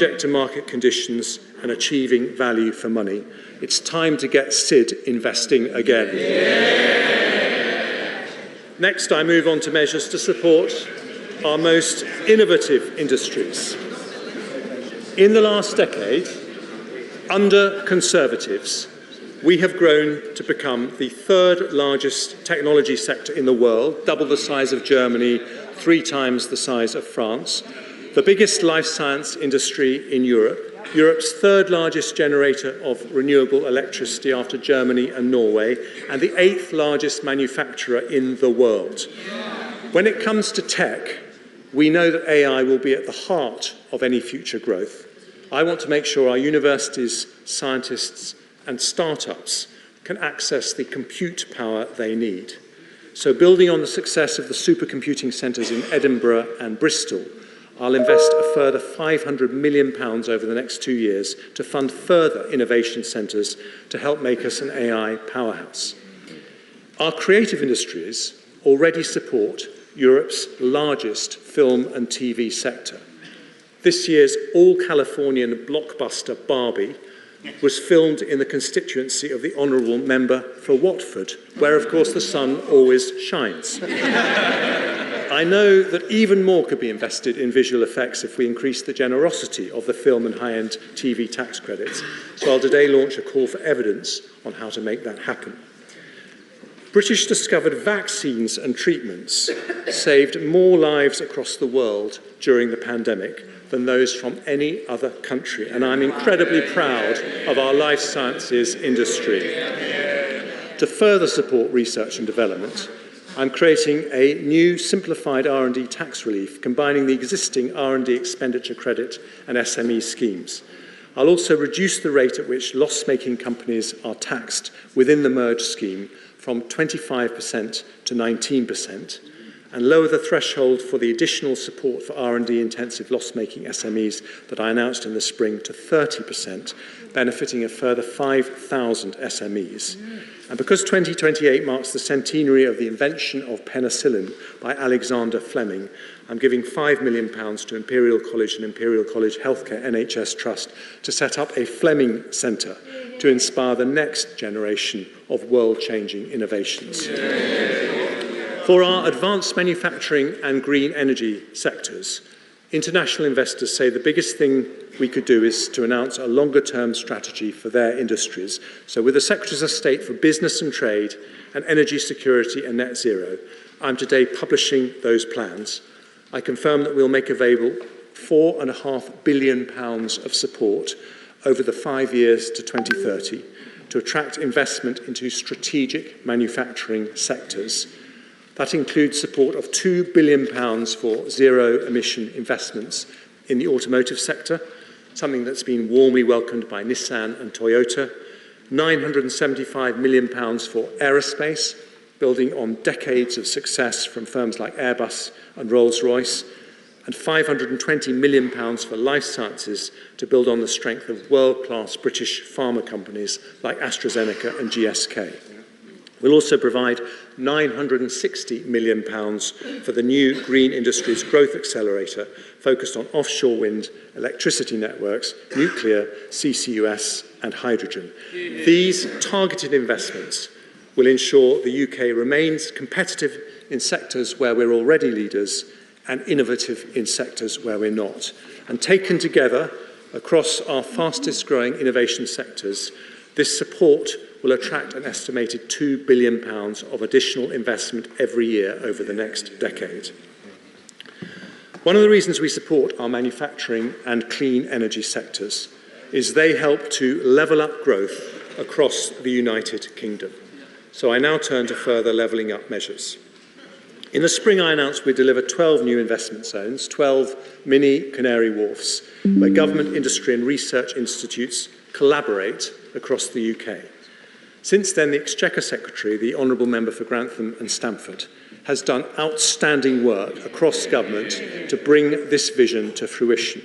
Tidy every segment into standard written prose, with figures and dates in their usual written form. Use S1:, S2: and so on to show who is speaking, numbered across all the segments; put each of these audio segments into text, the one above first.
S1: subject to market conditions and achieving value for money. It's time to get SID investing again. Yeah. Next, I move on to measures to support our most innovative industries. In the last decade, under Conservatives, we have grown to become the third largest technology sector in the world, double the size of Germany, 3 times the size of France, the biggest life science industry in Europe, Europe's third largest generator of renewable electricity after Germany and Norway, and the 8th largest manufacturer in the world. When it comes to tech, we know that AI will be at the heart of any future growth. I want to make sure our universities, scientists, and startups can access the compute power they need. So, building on the success of the supercomputing centres in Edinburgh and Bristol, I'll invest a further £500 million over the next 2 years to fund further innovation centres to help make us an AI powerhouse. Our creative industries already support Europe's largest film and TV sector. This year's all-Californian blockbuster Barbie was filmed in the constituency of the Honourable Member for Watford, where, of course, the sun always shines. I know that even more could be invested in visual effects if we increase the generosity of the film and high-end TV tax credits, so I'll today launch a call for evidence on how to make that happen. British-discovered vaccines and treatments saved more lives across the world during the pandemic than those from any other country, and I'm incredibly proud of our life sciences industry. To further support research and development, I'm creating a new simplified R&D tax relief, combining the existing R&D expenditure credit and SME schemes. I'll also reduce the rate at which loss-making companies are taxed within the merged scheme from 25% to 19%, and lower the threshold for the additional support for R&D intensive loss-making SMEs that I announced in the spring to 30%, benefiting a further 5,000 SMEs. And because 2028 marks the centenary of the invention of penicillin by Alexander Fleming, I'm giving £5 million to Imperial College and Imperial College Healthcare NHS Trust to set up a Fleming Centre to inspire the next generation of world-changing innovations. For our advanced manufacturing and green energy sectors, international investors say the biggest thing we could do is to announce a longer-term strategy for their industries. So with the Secretaries of State for Business and Trade and Energy Security and Net Zero, I'm today publishing those plans. I confirm that we'll make available £4.5 billion of support over the 5 years to 2030 to attract investment into strategic manufacturing sectors. That includes support of £2 billion for zero-emission investments in the automotive sector, something that's been warmly welcomed by Nissan and Toyota, £975 million for aerospace, building on decades of success from firms like Airbus and Rolls-Royce, and £520 million for life sciences to build on the strength of world-class British pharma companies like AstraZeneca and GSK. We'll also provide £960 million for the new Green Industries Growth Accelerator focused on offshore wind, electricity networks, nuclear, CCUS and hydrogen. These targeted investments will ensure the UK remains competitive in sectors where we're already leaders and innovative in sectors where we're not. And taken together across our fastest growing innovation sectors, this support will attract an estimated £2 billion of additional investment every year over the next decade. One of the reasons we support our manufacturing and clean energy sectors is they help to level up growth across the United Kingdom. So I now turn to further levelling up measures. In the spring, I announced we'd deliver 12 new investment zones, 12 mini Canary Wharfs, where government, industry and research institutes collaborate across the UK. Since then, the Exchequer Secretary, the Honourable Member for Grantham and Stamford, has done outstanding work across government to bring this vision to fruition.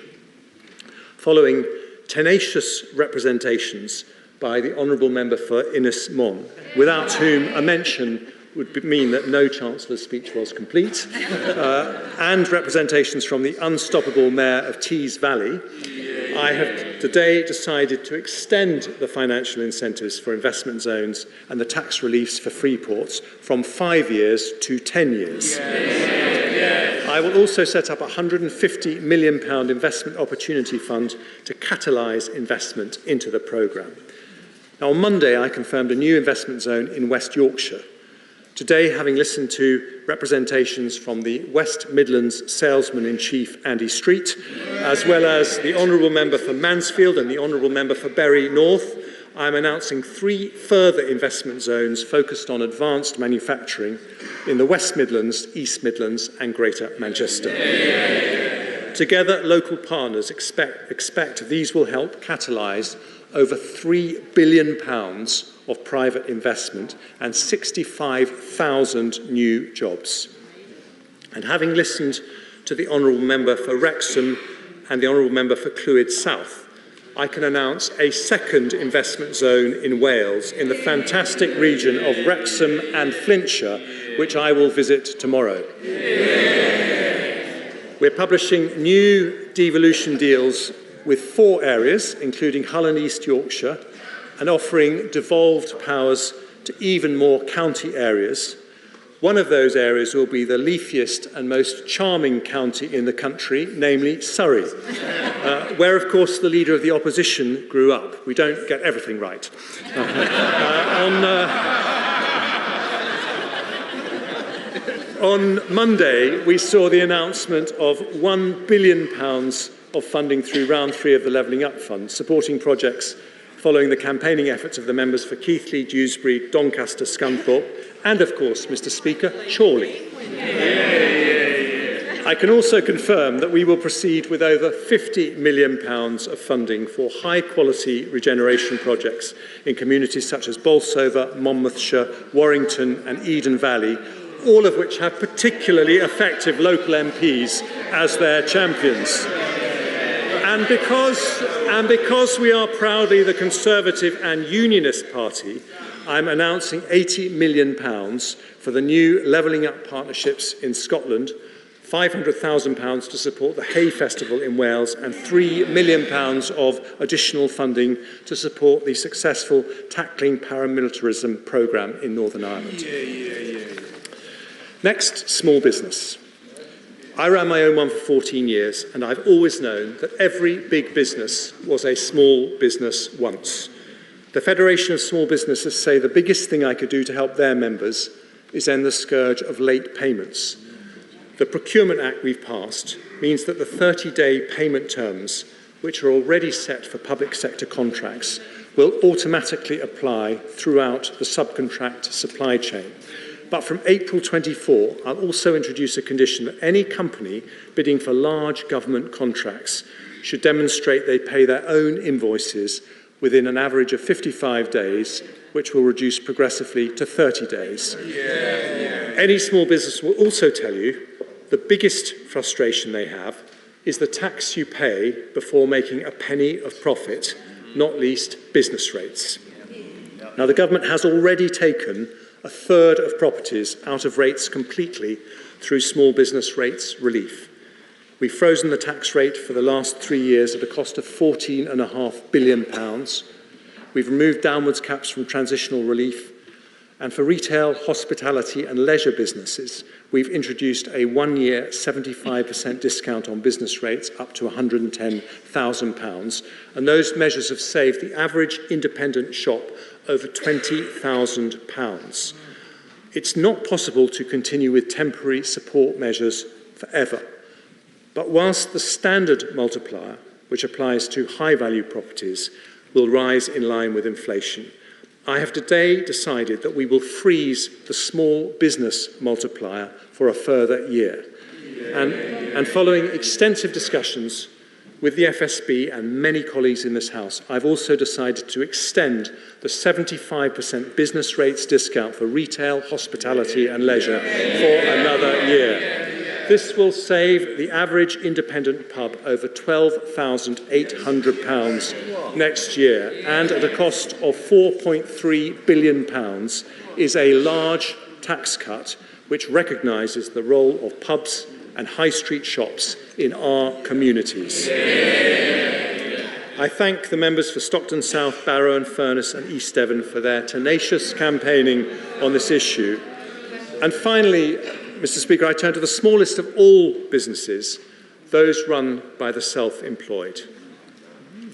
S1: Following tenacious representations by the Honourable Member for Innis Mon, without whom a mention would mean that no Chancellor's speech was complete, and representations from the unstoppable Mayor of Tees Valley, I have today decided to extend the financial incentives for investment zones and the tax reliefs for free ports from 5 years to 10 years. I will also set up a £150 million investment opportunity fund to catalyse investment into the programme. Now, on Monday, I confirmed a new investment zone in West Yorkshire. Today, having listened to representations from the West Midlands Salesman-in-Chief Andy Street, as well as the Honourable Member for Mansfield and the Honourable Member for Bury North, I am announcing 3 further investment zones focused on advanced manufacturing in the West Midlands, East Midlands and Greater Manchester. Together, local partners expect these will help catalyse over £3 billion of private investment and 65,000 new jobs. And having listened to the Honourable Member for Wrexham and the Honourable Member for Clwyd South, I can announce a second investment zone in Wales in the fantastic region of Wrexham and Flintshire, which I will visit tomorrow. We're publishing new devolution deals with 4 areas, including Hull and East Yorkshire, and offering devolved powers to even more county areas. One of those areas will be the leafiest and most charming county in the country, namely Surrey, where, of course, the Leader of the Opposition grew up. We don't get everything right. On Monday, we saw the announcement of £1 billion of funding through round 3 of the Levelling Up Fund, supporting projects following the campaigning efforts of the members for Keighley, Dewsbury, Doncaster, Scunthorpe, and, of course, Mr. Speaker, Chorley. I can also confirm that we will proceed with over £50 million of funding for high-quality regeneration projects in communities such as Bolsover, Monmouthshire, Warrington and Eden Valley, all of which have particularly effective local MPs as their champions. And because we are proudly the Conservative and Unionist Party, I'm announcing £80 million for the new Levelling Up partnerships in Scotland, £500,000 to support the Hay Festival in Wales, and £3 million of additional funding to support the successful Tackling Paramilitarism programme in Northern Ireland. Next, small business. I ran my own one for 14 years, and I've always known that every big business was a small business once. The Federation of Small Businesses say the biggest thing I could do to help their members is end the scourge of late payments. The Procurement Act we've passed means that the 30-day payment terms, which are already set for public sector contracts, will automatically apply throughout the subcontract supply chain. But from April 24, I'll also introduce a condition that any company bidding for large government contracts should demonstrate they pay their own invoices within an average of 55 days, which will reduce progressively to 30 days. Any small business will also tell you the biggest frustration they have is the tax you pay before making a penny of profit, not least business rates. Now, the government has already taken a third of properties out of rates completely through small business rates relief. We've frozen the tax rate for the last 3 years at a cost of £14.5 billion. We've removed downwards caps from transitional relief. And for retail, hospitality and leisure businesses, we've introduced a 1-year 75% discount on business rates up to £110,000. And those measures have saved the average independent shop over £20,000. It's not possible to continue with temporary support measures forever. But whilst the standard multiplier, which applies to high-value properties, will rise in line with inflation, I have today decided that we will freeze the small business multiplier for a further year. And following extensive discussions with the FSB and many colleagues in this House, I've also decided to extend the 75% business rates discount for retail, hospitality and leisure for another year. This will save the average independent pub over £12,800 next year, and at a cost of £4.3 billion is a large tax cut which recognises the role of pubs and high street shops in our communities. I thank the members for Stockton South, Barrow and Furness and East Devon for their tenacious campaigning on this issue. And finally, Mr. Speaker, I turn to the smallest of all businesses, those run by the self-employed.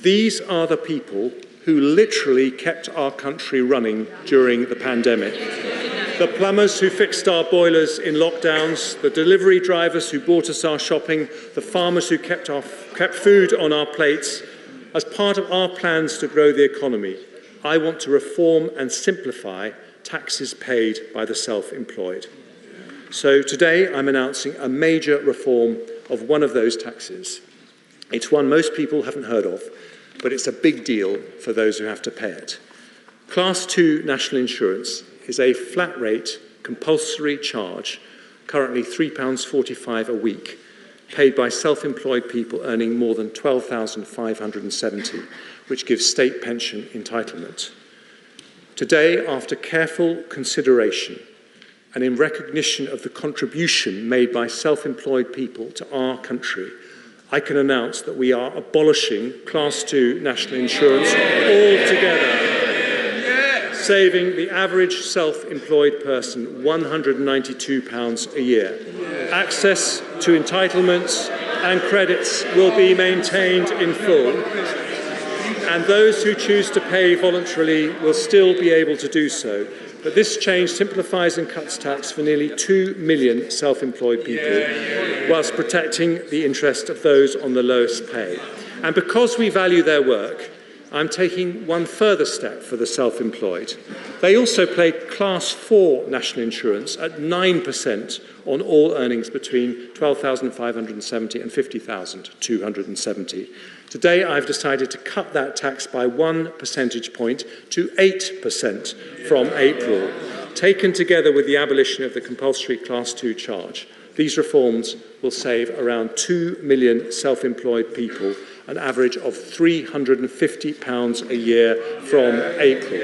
S1: These are the people who literally kept our country running during the pandemic. The plumbers who fixed our boilers in lockdowns, the delivery drivers who bought us our shopping, the farmers who kept food on our plates. As part of our plans to grow the economy, I want to reform and simplify taxes paid by the self-employed. So today I'm announcing a major reform of one of those taxes. It's one most people haven't heard of, but it's a big deal for those who have to pay it. Class 2 national insurance is a flat rate, compulsory charge, currently £3.45 a week, paid by self-employed people earning more than £12,570, which gives state pension entitlement. Today, after careful consideration and in recognition of the contribution made by self-employed people to our country, I can announce that we are abolishing Class 2 national insurance altogether, saving the average self-employed person £192 a year. Access to entitlements and credits will be maintained in full, and those who choose to pay voluntarily will still be able to do so. But this change simplifies and cuts tax for nearly 2 million self-employed people, whilst protecting the interest of those on the lowest pay. And because we value their work, I'm taking one further step for the self-employed. They also pay Class 4 national insurance at 9% on all earnings between £12,570 and £50,270. Today, I've decided to cut that tax by 1 percentage point to 8% from April. Taken together with the abolition of the compulsory Class 2 charge, these reforms will save around 2 million self-employed people an average of £350 a year from April.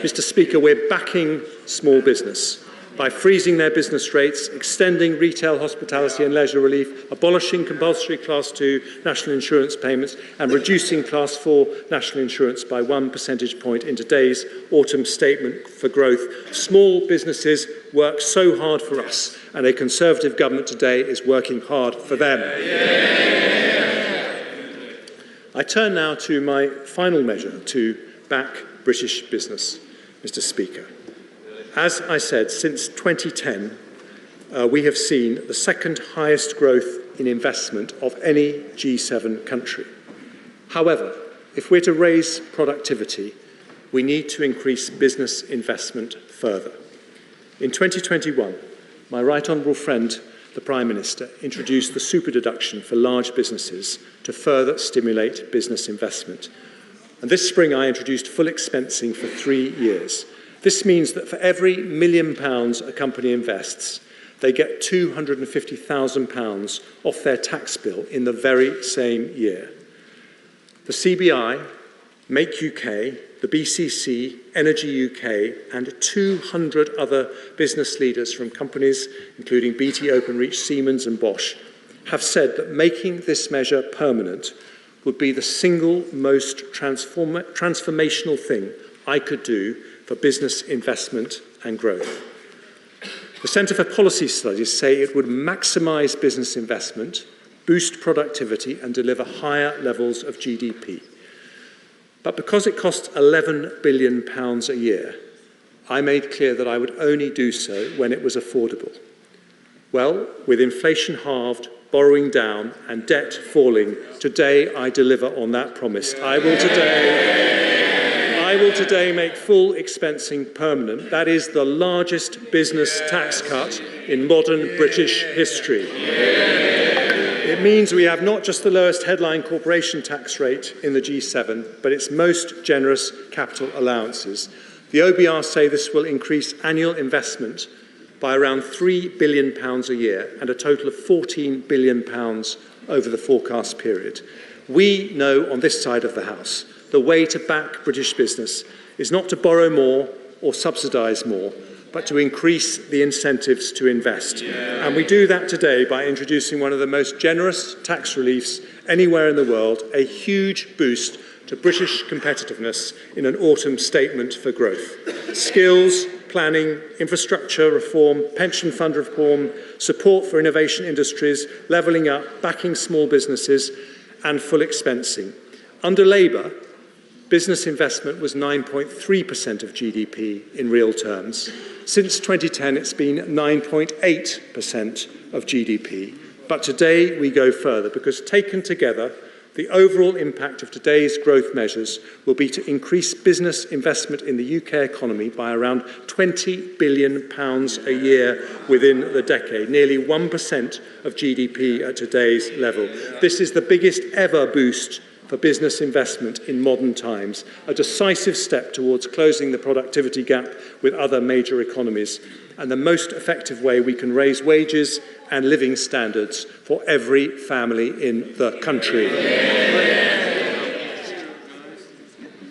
S1: Mr. Speaker, we're backing small business by freezing their business rates, extending retail, hospitality and leisure relief, abolishing compulsory Class 2 national insurance payments and reducing Class 4 national insurance by 1 percentage point in today's autumn statement for growth. Small businesses work so hard for us, and a Conservative government today is working hard for them. I turn now to my final measure to back British business, Mr. Speaker. As I said, since 2010, we have seen the second highest growth in investment of any G7 country. However, if we're to raise productivity, we need to increase business investment further. In 2021, my right honourable friend, the Prime Minister, introduced the super deduction for large businesses to further stimulate business investment. And this spring I introduced full expensing for 3 years. This means that for every £1 million a company invests, they get £250,000 off their tax bill in the very same year. The CBI, Make UK, the BCC, Energy UK and 200 other business leaders from companies including BT Openreach, Siemens and Bosch have said that making this measure permanent would be the single most transformational thing I could do for business investment and growth. The Centre for Policy Studies say it would maximise business investment, boost productivity and deliver higher levels of GDP. But because it costs £11 billion a year, I made clear that I would only do so when it was affordable. Well, with inflation halved, borrowing down and debt falling, today I deliver on that promise. I will today make full expensing permanent. That is the largest business tax cut in modern British history. It means we have not just the lowest headline corporation tax rate in the G7, but its most generous capital allowances. The OBR say this will increase annual investment by around £3 billion a year and a total of £14 billion over the forecast period. We know on this side of the House the way to back British business is not to borrow more or subsidise more, but to increase the incentives to invest. And we do that today by introducing one of the most generous tax reliefs anywhere in the world, a huge boost to British competitiveness in an autumn statement for growth. Skills, planning, infrastructure reform, pension fund reform, support for innovation industries, levelling up, backing small businesses, and full expensing. Under Labour, business investment was 9.3% of GDP in real terms. Since 2010, it's been 9.8% of GDP. But today we go further because taken together, the overall impact of today's growth measures will be to increase business investment in the UK economy by around £20 billion a year within the decade, nearly 1% of GDP at today's level. This is the biggest ever boost for business investment in modern times, a decisive step towards closing the productivity gap with other major economies, and the most effective way we can raise wages and living standards for every family in the country.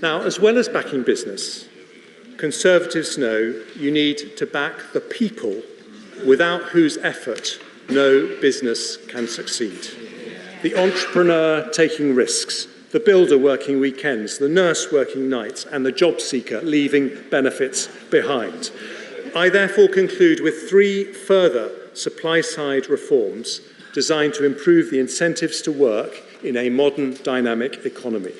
S1: Now, as well as backing business, Conservatives know you need to back the people without whose effort no business can succeed. The entrepreneur taking risks, the builder working weekends, the nurse working nights, and the job seeker leaving benefits behind. I therefore conclude with 3 further supply-side reforms designed to improve the incentives to work in a modern, dynamic economy.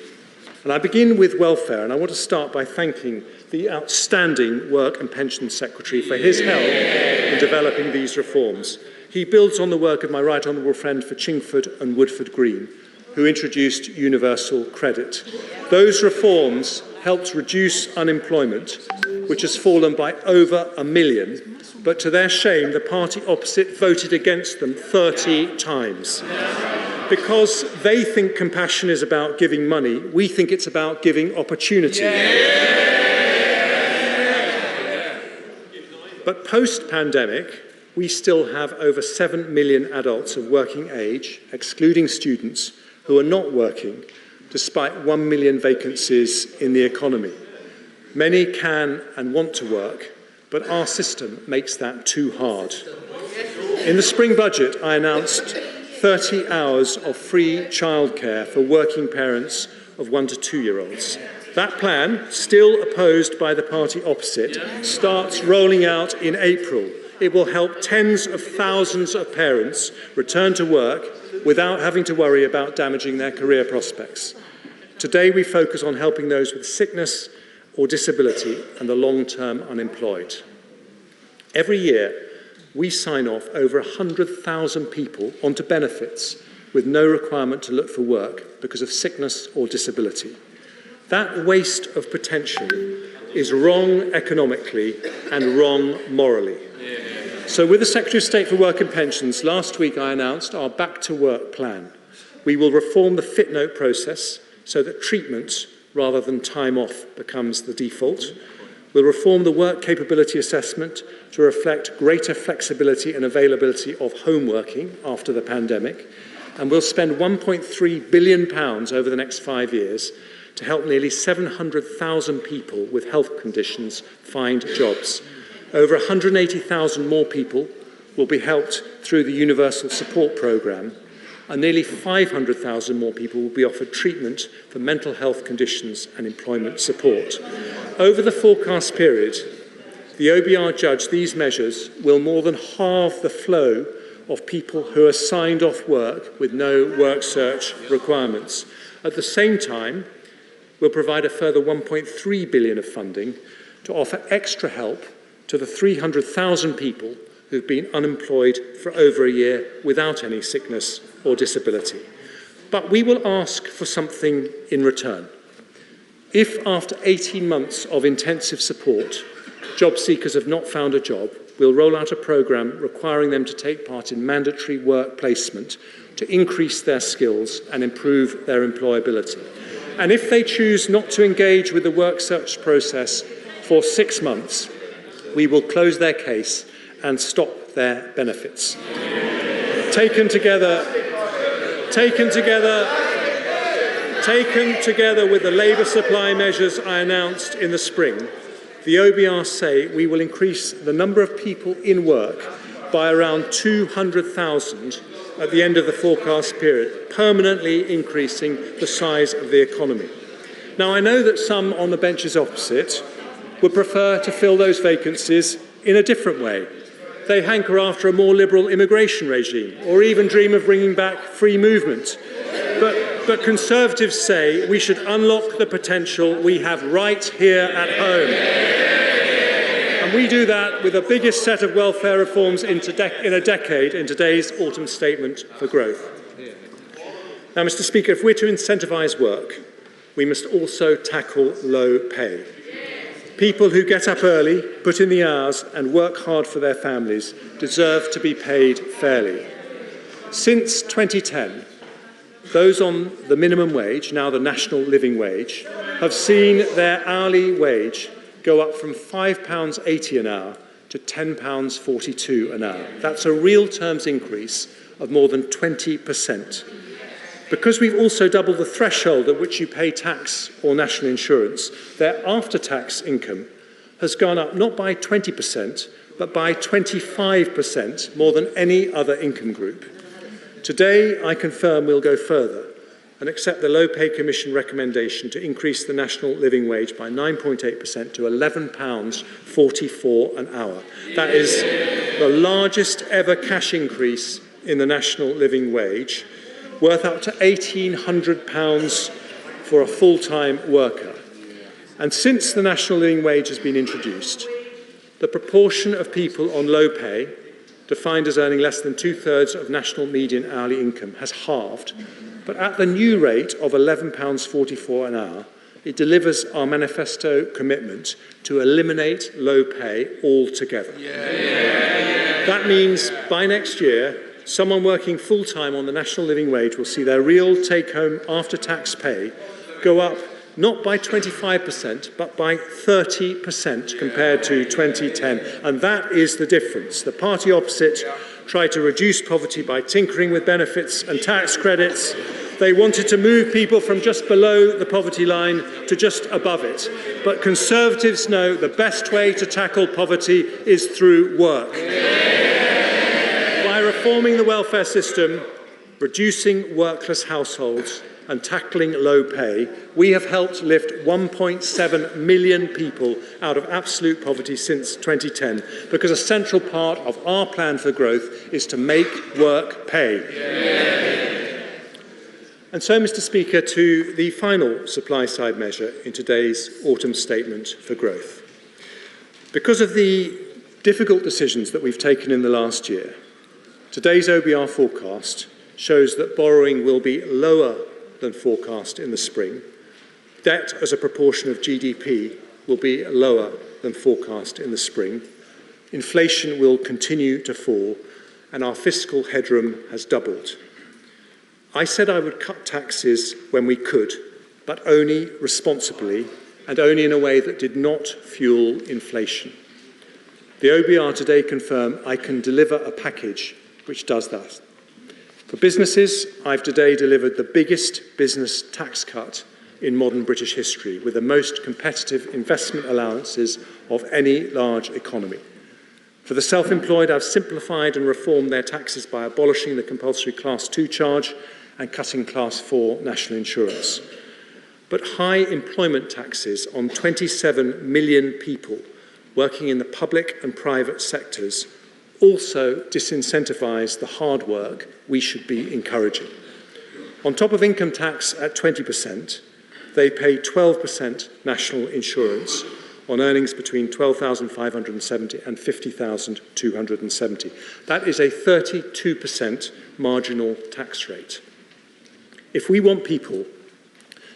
S1: And I begin with welfare, and I want to start by thanking the outstanding Work and Pensions Secretary for his help in developing these reforms. He builds on the work of my right honourable friend for Chingford and Woodford Green, who introduced universal credit. Those reforms helped reduce unemployment, which has fallen by over 1 million, but to their shame, the party opposite voted against them 30 times. Because they think compassion is about giving money, we think it's about giving opportunity. But post-pandemic, we still have over 7 million adults of working age, excluding students, who are not working, despite 1 million vacancies in the economy. Many can and want to work, but our system makes that too hard. In the spring budget, I announced 30 hours of free childcare for working parents of 1 to 2-year-olds. That plan, still opposed by the party opposite, starts rolling out in April. It will help tens of thousands of parents return to work without having to worry about damaging their career prospects. Today we focus on helping those with sickness or disability and the long-term unemployed. Every year, we sign off over 100,000 people onto benefits with no requirement to look for work because of sickness or disability. That waste of potential is wrong economically and wrong morally. So with the Secretary of State for Work and Pensions, last week I announced our Back to Work plan. We will reform the fit note process so that treatment rather than time off becomes the default. We'll reform the work capability assessment to reflect greater flexibility and availability of home working after the pandemic. And we'll spend £1.3 billion over the next 5 years to help nearly 700,000 people with health conditions find jobs. Over 180,000 more people will be helped through the Universal Support Programme, and nearly 500,000 more people will be offered treatment for mental health conditions and employment support. Over the forecast period, the OBR judged these measures will more than halve the flow of people who are signed off work with no work search requirements. At the same time, we'll provide a further £1.3 billion of funding to offer extra help to the 300,000 people who've been unemployed for over a year without any sickness or disability. But we will ask for something in return. If after 18 months of intensive support, job seekers have not found a job, we'll roll out a programme requiring them to take part in mandatory work placement to increase their skills and improve their employability. And if they choose not to engage with the work search process for 6 months, we will close their case and stop their benefits. Taken together with the labour supply measures I announced in the spring, the OBR say we will increase the number of people in work by around 200,000 at the end of the forecast period, permanently increasing the size of the economy. Now, I know that some on the benches opposite would prefer to fill those vacancies in a different way. They hanker after a more liberal immigration regime, or even dream of bringing back free movement. But Conservatives say we should unlock the potential we have right here at home. And we do that with the biggest set of welfare reforms in a decade in today's autumn statement for growth. Now, Mr. Speaker, if we're to incentivise work, we must also tackle low pay. People who get up early, put in the hours and work hard for their families deserve to be paid fairly. Since 2010, those on the minimum wage, now the national living wage, have seen their hourly wage go up from £5.80 an hour to £10.42 an hour. That's a real terms increase of more than 20%. Because we've also doubled the threshold at which you pay tax or national insurance, their after-tax income has gone up not by 20%, but by 25%, more than any other income group. Today, I confirm we'll go further and accept the Low Pay Commission recommendation to increase the national living wage by 9.8% to £11.44 an hour. That is the largest ever cash increase in the national living wage, worth up to £1,800 for a full-time worker. And since the national living wage has been introduced, the proportion of people on low pay, defined as earning less than two-thirds of national median hourly income, has halved. But at the new rate of £11.44 an hour, it delivers our manifesto commitment to eliminate low pay altogether. That means by next year, someone working full-time on the national living wage will see their real take-home after-tax pay go up not by 25%, but by 30% compared to 2010. And that is the difference. The party opposite tried to reduce poverty by tinkering with benefits and tax credits. They wanted to move people from just below the poverty line to just above it. But Conservatives know the best way to tackle poverty is through work. By reforming the welfare system, reducing workless households and tackling low pay, we have helped lift 1.7 million people out of absolute poverty since 2010, because a central part of our plan for growth is to make work pay. And so, Mr. Speaker, to the final supply-side measure in today's autumn statement for growth. Because of the difficult decisions that we've taken in the last year, today's OBR forecast shows that borrowing will be lower than forecast in the spring. Debt as a proportion of GDP will be lower than forecast in the spring. Inflation will continue to fall, and our fiscal headroom has doubled. I said I would cut taxes when we could, but only responsibly and only in a way that did not fuel inflation. The OBR today confirm I can deliver a package which does that. For businesses, I've today delivered the biggest business tax cut in modern British history, with the most competitive investment allowances of any large economy. For the self-employed, I've simplified and reformed their taxes by abolishing the compulsory Class 2 charge and cutting Class 4 national insurance. But high employment taxes on 27 million people working in the public and private sectors also disincentivise the hard work we should be encouraging. On top of income tax at 20%, they pay 12% national insurance on earnings between £12,570 and £50,270. That is a 32% marginal tax rate. If we want people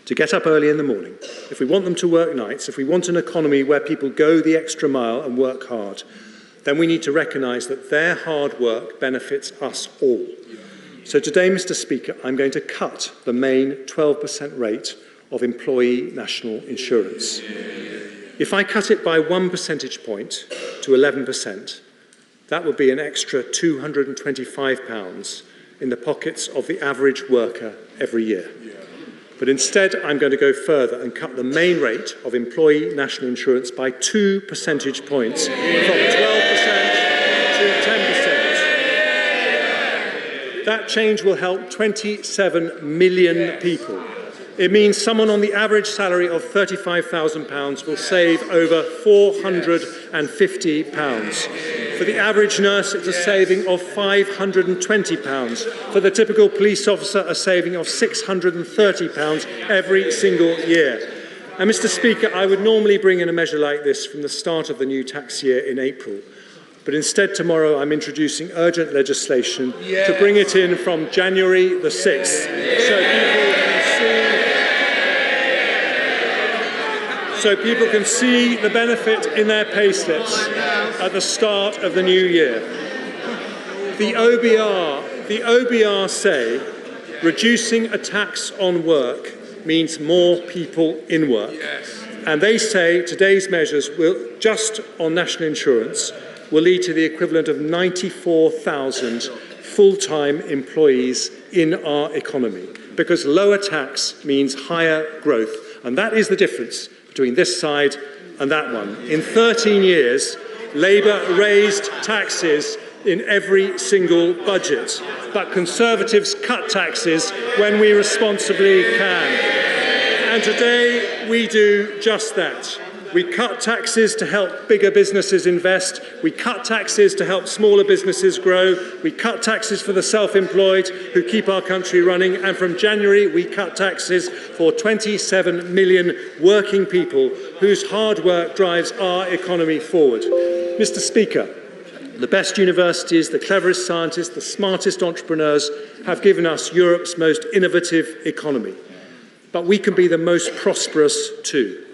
S1: to get up early in the morning, if we want them to work nights, if we want an economy where people go the extra mile and work hard, then we need to recognise that their hard work benefits us all. So today, Mr. Speaker, I'm going to cut the main 12% rate of employee national insurance. If I cut it by 1 percentage point to 11%, that would be an extra £225 in the pockets of the average worker every year. But instead, I'm going to go further and cut the main rate of employee national insurance by 2 percentage points, from 12% to 10%. That change will help 27 million people. It means someone on the average salary of £35,000 will save over £450. For the average nurse, it's a saving of £520. For the typical police officer, a saving of £630 every single year. And Mr. Speaker, I would normally bring in a measure like this from the start of the new tax year in April. But instead, tomorrow I'm introducing urgent legislation to bring it in from January the 6th, so people can see the benefit in their payslips at the start of the new year. The OBR say reducing a tax on work means more people in work. And they say today's measures will, just on national insurance, will lead to the equivalent of 94,000 full-time employees in our economy, because lower tax means higher growth. And that is the difference between this side and that one. In 13 years, Labour raised taxes in every single budget, but Conservatives cut taxes when we responsibly can. And today we do just that. We cut taxes to help bigger businesses invest. We cut taxes to help smaller businesses grow. We cut taxes for the self-employed who keep our country running. And from January, we cut taxes for 27 million working people whose hard work drives our economy forward. Mr. Speaker, the best universities, the cleverest scientists, the smartest entrepreneurs have given us Europe's most innovative economy. But we can be the most prosperous too.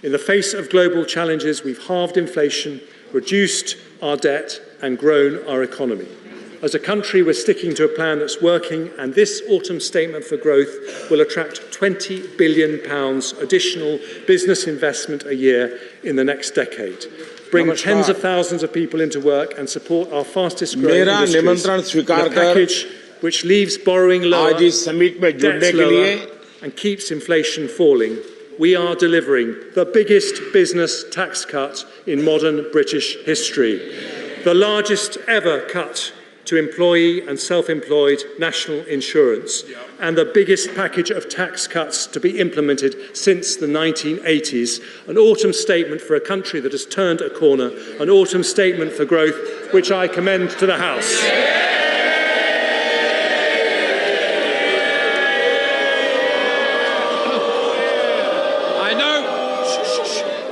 S1: In the face of global challenges, we've halved inflation, reduced our debt and grown our economy. As a country, we're sticking to a plan that's working, and this autumn statement for growth will attract £20 billion additional business investment a year in the next decade, bring tens of thousands of people into work and support our fastest growing industries. A package which leaves borrowing lower, debts lower and keeps inflation falling. We are delivering the biggest business tax cut in modern British history, the largest ever cut to employee and self-employed national insurance, and the biggest package of tax cuts to be implemented since the 1980s. An autumn statement for a country that has turned a corner, an autumn statement for growth, which I commend to the House.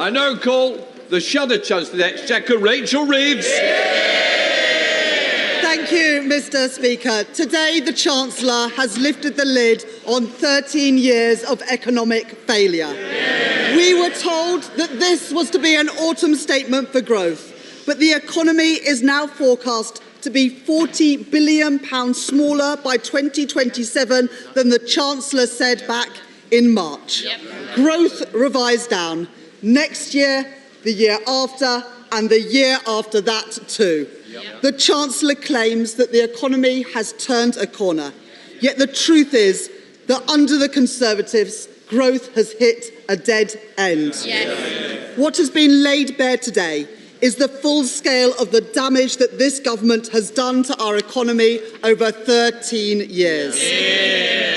S2: I now call the Shadow Chancellor of the Exchequer, Rachel Reeves.
S3: Thank you, Mr. Speaker. Today, the Chancellor has lifted the lid on 13 years of economic failure. We were told that this was to be an autumn statement for growth, but the economy is now forecast to be £40 billion smaller by 2027 than the Chancellor said back in March. Growth revised down. Next year, the year after, and the year after that too. The Chancellor claims that the economy has turned a corner. Yet the truth is that under the Conservatives, growth has hit a dead end. What has been laid bare today is the full scale of the damage that this government has done to our economy over 13 years.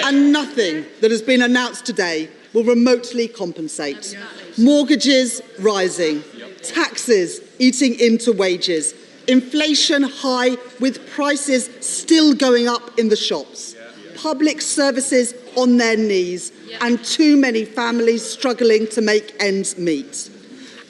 S3: And nothing that has been announced today will remotely compensate. Mortgages rising, taxes eating into wages, inflation high with prices still going up in the shops, public services on their knees, and too many families struggling to make ends meet.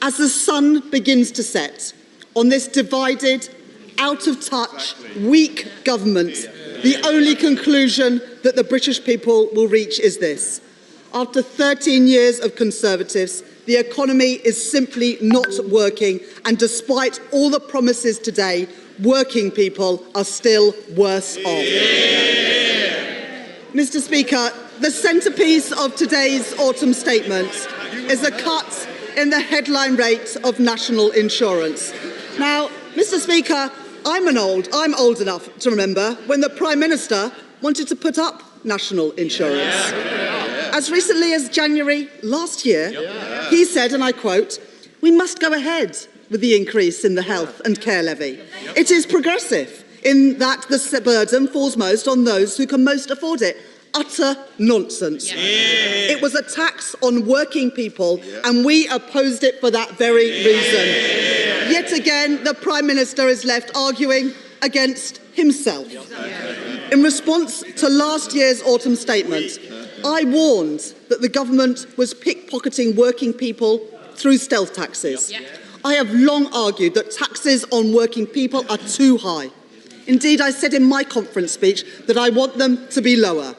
S3: As the sun begins to set on this divided, out of touch, weak government, the only conclusion that the British people will reach is this. After 13 years of Conservatives, the economy is simply not working, and despite all the promises today, working people are still worse off. Mr. Speaker, the centrepiece of today's autumn statement is a cut in the headline rate of national insurance. Now, Mr. Speaker, I'm old enough to remember when the Prime Minister wanted to put up national insurance. As recently as January last year, he said, and I quote, "We must go ahead with the increase in the health and care levy. It is progressive in that the burden falls most on those who can most afford it." Utter nonsense. It was a tax on working people, and we opposed it for that very reason. Yet again, the Prime Minister is left arguing against himself. In response to last year's autumn statement, I warned that the government was pickpocketing working people through stealth taxes. I have long argued that taxes on working people are too high. Indeed, I said in my conference speech that I want them to be lower.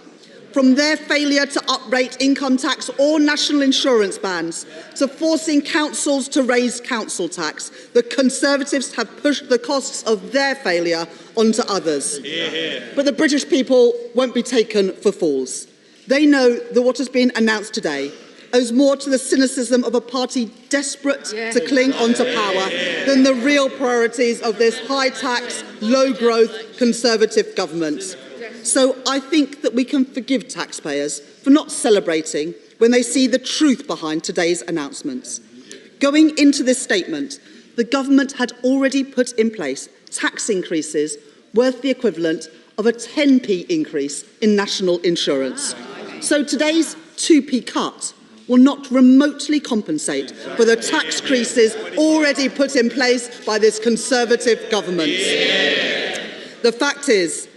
S3: From their failure to uprate income tax or national insurance bans, to forcing councils to raise council tax, the Conservatives have pushed the costs of their failure onto others. But the British people won't be taken for fools. They know that what has been announced today owes more to the cynicism of a party desperate to cling onto power than the real priorities of this high-tax, low-growth Conservative government. So I think that we can forgive taxpayers for not celebrating when they see the truth behind today's announcements. Going into this statement, the government had already put in place tax increases worth the equivalent of a 10p increase in national insurance. So today's 2p cut will not remotely compensate for the tax increases already put in place by this Conservative government. The fact is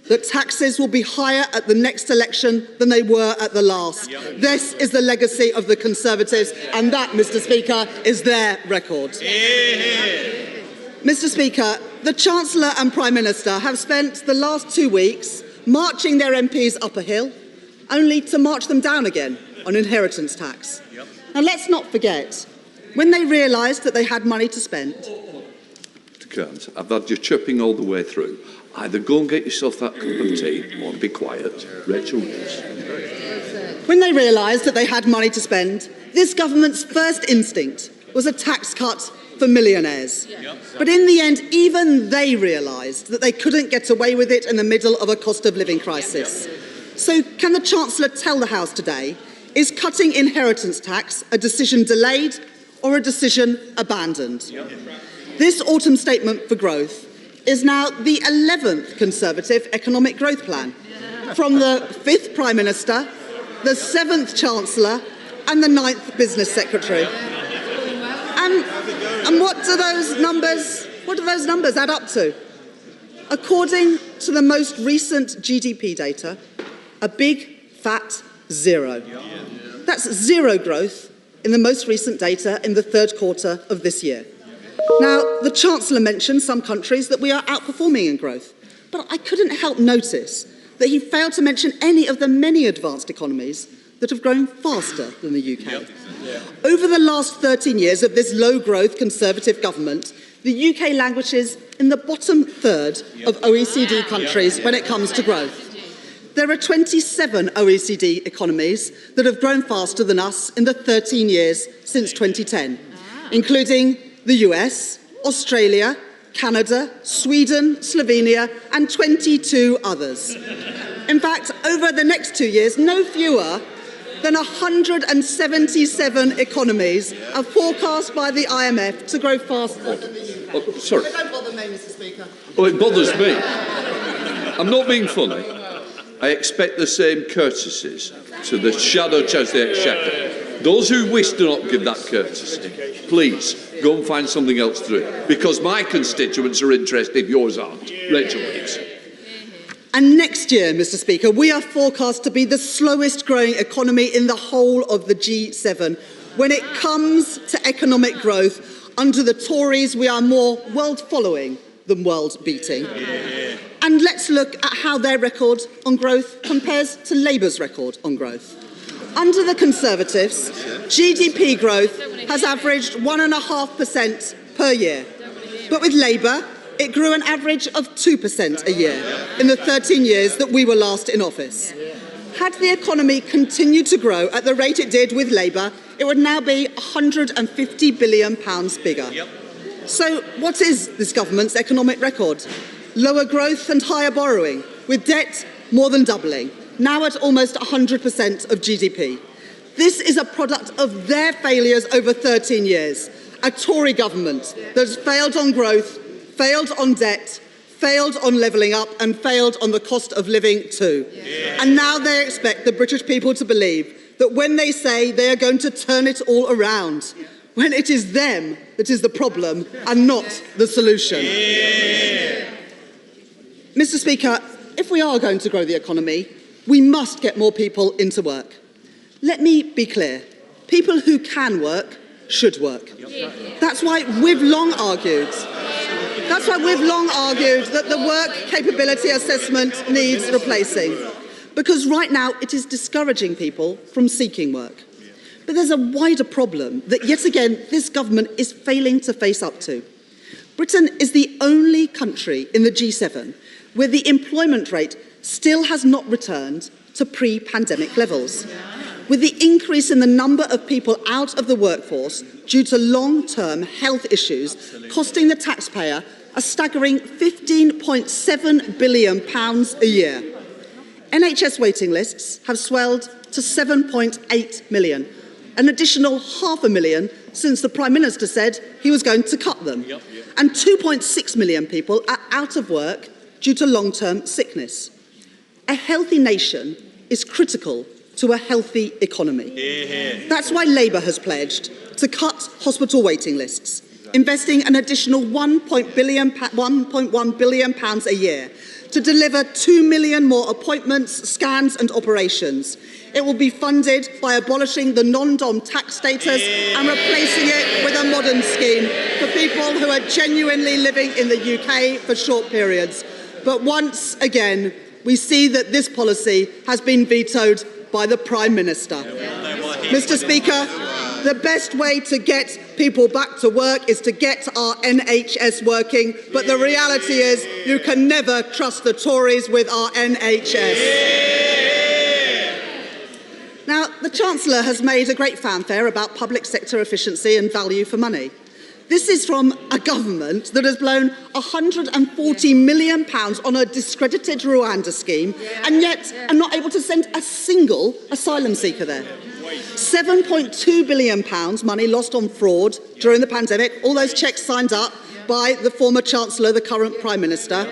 S3: that taxes will be higher at the next election than they were at the last. This is the legacy of the Conservatives, and that, Mr. Speaker, is their record. Mr. Speaker, the Chancellor and Prime Minister have spent the last 2 weeks marching their MPs up a hill, only to march them down again on inheritance tax. Now, let's not forget, when they realised that they had money to spend...
S2: Mr. Kearns, I've had you chirping all the way through. Either go and get yourself that cup of tea or be quiet. Rachel Reeves.
S3: When they realised that they had money to spend, this government's first instinct was a tax cut for millionaires. But in the end, even they realised that they couldn't get away with it in the middle of a cost of living crisis. So can the Chancellor tell the House today, is cutting inheritance tax a decision delayed or a decision abandoned? This autumn statement for growth is now the 11th Conservative economic growth plan, from the 5th Prime Minister, the 7th Chancellor and the 9th Business Secretary. And what do those numbers add up to? According to the most recent GDP data, a big fat zero. That's zero growth in the most recent data in the third quarter of this year. Now, the Chancellor mentioned some countries that we are outperforming in growth, but I couldn't help notice that he failed to mention any of the many advanced economies that have grown faster than the UK. Over the last 13 years of this low-growth Conservative government, the UK languishes in the bottom third of OECD countries when it comes to growth. There are 27 OECD economies that have grown faster than us in the 13 years since 2010, including the US, Australia, Canada, Sweden, Slovenia, and 22 others. In fact, over the next 2 years, no fewer than 177 economies are forecast by the IMF to grow faster than the UK.
S2: Oh, sorry.
S3: Don't bother me, Mr. Speaker.
S2: Oh, it bothers me. I'm not being funny. I expect the same courtesies to the Shadow Chancellor of the Exchequer. Those who wish do not give that courtesy, please go and find something else to do, because my constituents are interested, yours aren't. Rachel Reeves.
S3: And next year, Mr. Speaker, we are forecast to be the slowest growing economy in the whole of the G7. When it comes to economic growth, under the Tories, we are more world-following than world-beating. And let's look at how their record on growth compares to Labour's record on growth. Under the Conservatives, GDP growth has averaged 1.5% per year. But with Labour, it grew an average of 2% a year in the 13 years that we were last in office. Had the economy continued to grow at the rate it did with Labour, it would now be £150 billion bigger. So what is this government's economic record? Lower growth and higher borrowing, with debt more than doubling, now at almost 100% of GDP. This is a product of their failures over 13 years. A Tory government that has failed on growth, failed on debt, failed on levelling up and failed on the cost of living too. Yeah. And now they expect the British people to believe that when they say they are going to turn it all around, when it is them that is the problem and not the solution. Yeah. Mr. Speaker, if we are going to grow the economy, we must get more people into work. Let me be clear. People who can work should work. That's why we've long argued that the work capability assessment needs replacing. Because right now it is discouraging people from seeking work. But there's a wider problem that yet again this government is failing to face up to. Britain is the only country in the G7 where the employment rate still has not returned to pre-pandemic levels, with the increase in the number of people out of the workforce due to long-term health issues costing the taxpayer a staggering £15.7 billion a year. NHS waiting lists have swelled to 7.8 million, an additional 500,000 since the Prime Minister said he was going to cut them. And 2.6 million people are out of work due to long-term sickness. A healthy nation is critical to a healthy economy. That's why Labour has pledged to cut hospital waiting lists, investing an additional £1.1 billion a year to deliver 2 million more appointments, scans and operations. It will be funded by abolishing the non-dom tax status and replacing it with a modern scheme for people who are genuinely living in the UK for short periods. But once again, we see that this policy has been vetoed by the Prime Minister. Mr. Speaker, the best way to get people back to work is to get our NHS working, but the reality is you can never trust the Tories with our NHS. Now, the Chancellor has made a great fanfare about public sector efficiency and value for money. This is from a government that has blown £140 million on a discredited Rwanda scheme and yet are not able to send a single asylum seeker there. £7.2 billion money lost on fraud during the pandemic, all those cheques signed up by the former Chancellor, the current Prime Minister.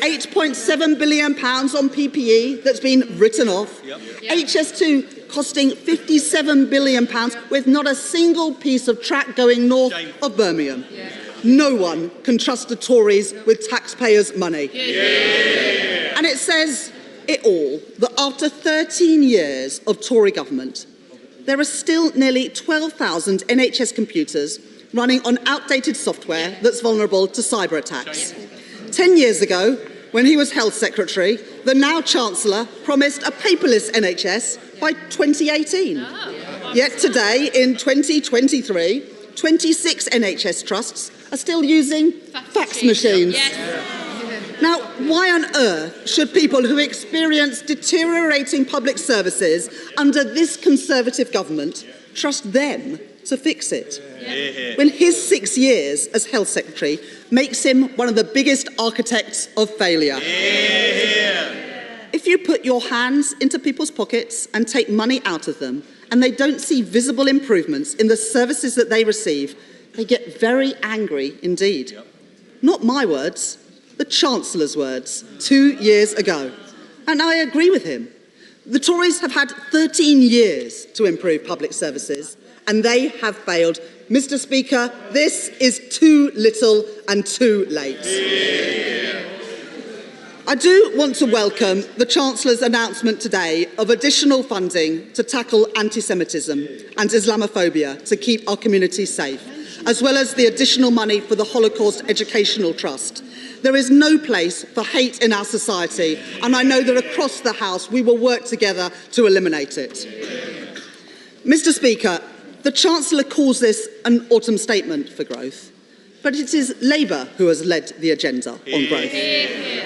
S3: £8.7 billion on PPE that's been written off. HS2 costing £57 billion with not a single piece of track going north of Birmingham. No one can trust the Tories with taxpayers' money. And it says it all that after 13 years of Tory government, there are still nearly 12,000 NHS computers running on outdated software that's vulnerable to cyber attacks. 10 years ago, when he was Health Secretary, the now Chancellor promised a paperless NHS by 2018. Yet today, in 2023, 26 NHS trusts are still using fax machines. Now, why on earth should people who experience deteriorating public services under this Conservative government trust them to fix it? When his 6 years as Health Secretary makes him one of the biggest architects of failure. If you put your hands into people's pockets and take money out of them, and they don't see visible improvements in the services that they receive, they get very angry indeed. Not my words, the Chancellor's words 2 years ago. And I agree with him. The Tories have had 13 years to improve public services, and they have failed. Mr. Speaker, this is too little and too late. I do want to welcome the Chancellor's announcement today of additional funding to tackle anti-Semitism and Islamophobia to keep our communities safe, as well as the additional money for the Holocaust Educational Trust. There is no place for hate in our society, and I know that across the House we will work together to eliminate it. Mr. Speaker, the Chancellor calls this an autumn statement for growth, but it is Labour who has led the agenda on growth.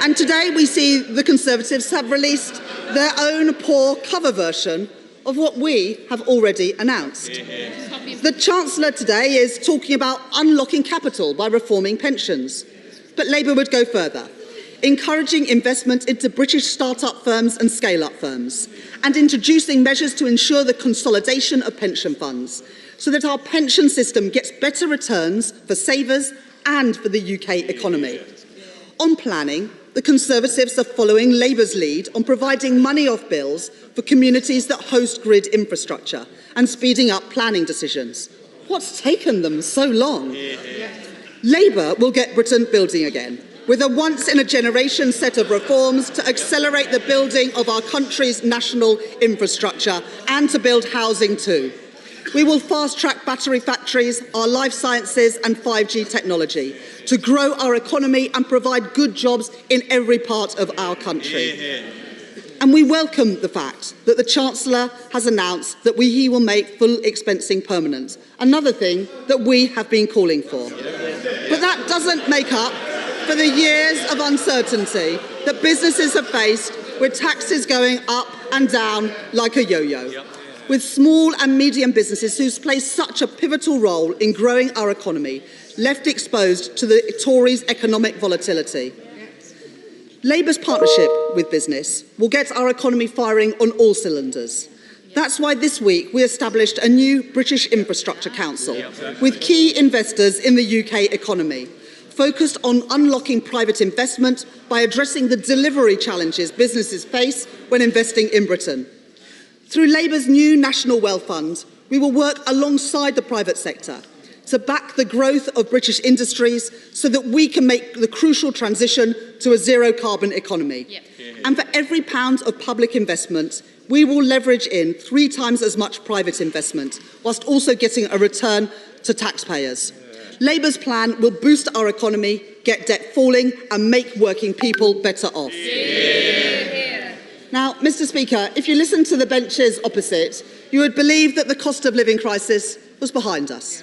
S3: And today we see the Conservatives have released their own poor cover version of what we have already announced. The Chancellor today is talking about unlocking capital by reforming pensions, but Labour would go further. encouraging investment into British start-up firms and scale-up firms, and introducing measures to ensure the consolidation of pension funds, so that our pension system gets better returns for savers and for the UK economy. On planning, the Conservatives are following Labour's lead on providing money off bills for communities that host grid infrastructure and speeding up planning decisions. What's taken them so long? Labour will get Britain building again, with a once-in-a-generation set of reforms to accelerate the building of our country's national infrastructure and to build housing too. We will fast-track battery factories, our life sciences and 5G technology to grow our economy and provide good jobs in every part of our country. And we welcome the fact that the Chancellor has announced that he will make full expensing permanent, another thing that we have been calling for. But that doesn't make up for the years of uncertainty that businesses have faced, with taxes going up and down like a yo-yo. With small and medium businesses who play such a pivotal role in growing our economy, left exposed to the Tories' economic volatility. Labour's partnership with business will get our economy firing on all cylinders. That's why this week we established a new British Infrastructure Council with key investors in the UK economy, focused on unlocking private investment by addressing the delivery challenges businesses face when investing in Britain. Through Labour's new National Wealth Fund, we will work alongside the private sector to back the growth of British industries so that we can make the crucial transition to a zero-carbon economy. And for every pound of public investment, we will leverage in 3 times as much private investment, whilst also getting a return to taxpayers. Labour's plan will boost our economy, get debt falling, and make working people better off. Now, Mr. Speaker, if you listen to the benches opposite, you would believe that the cost of living crisis was behind us.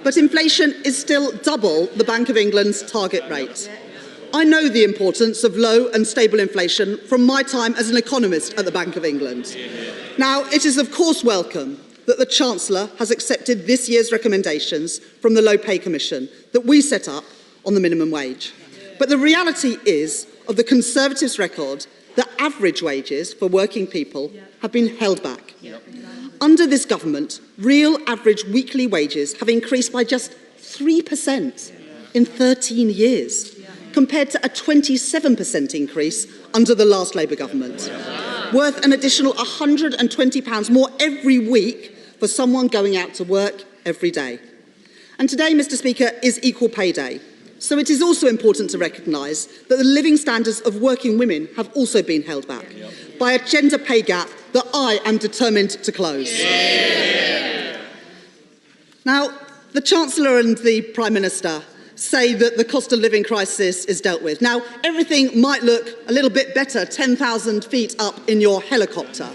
S3: But inflation is still double the Bank of England's target rate. I know the importance of low and stable inflation from my time as an economist at the Bank of England. Now, it is of course welcome that the Chancellor has accepted this year's recommendations from the Low Pay Commission that we set up on the minimum wage. But the reality is, of the Conservatives' record, that average wages for working people have been held back. Under this government, real average weekly wages have increased by just 3% in 13 years, compared to a 27% increase under the last Labour government, worth an additional £120 more every week for someone going out to work every day. And today, Mr. Speaker, is Equal Pay Day. So it is also important to recognise that the living standards of working women have also been held back by a gender pay gap that I am determined to close. Now, the Chancellor and the Prime Minister say that the cost of living crisis is dealt with. Now, everything might look a little bit better 10,000 feet up in your helicopter.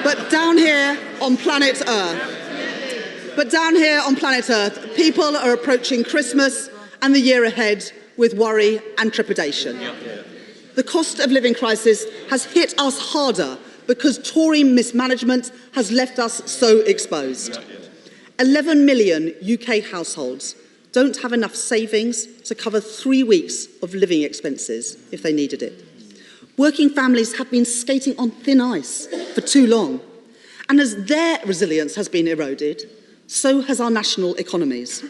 S3: But down here on planet Earth, people are approaching Christmas and the year ahead with worry and trepidation. The cost of living crisis has hit us harder because Tory mismanagement has left us so exposed. 11 million UK households don't have enough savings to cover 3 weeks of living expenses if they needed it. Working families have been skating on thin ice for too long. And as their resilience has been eroded, so has our national economies.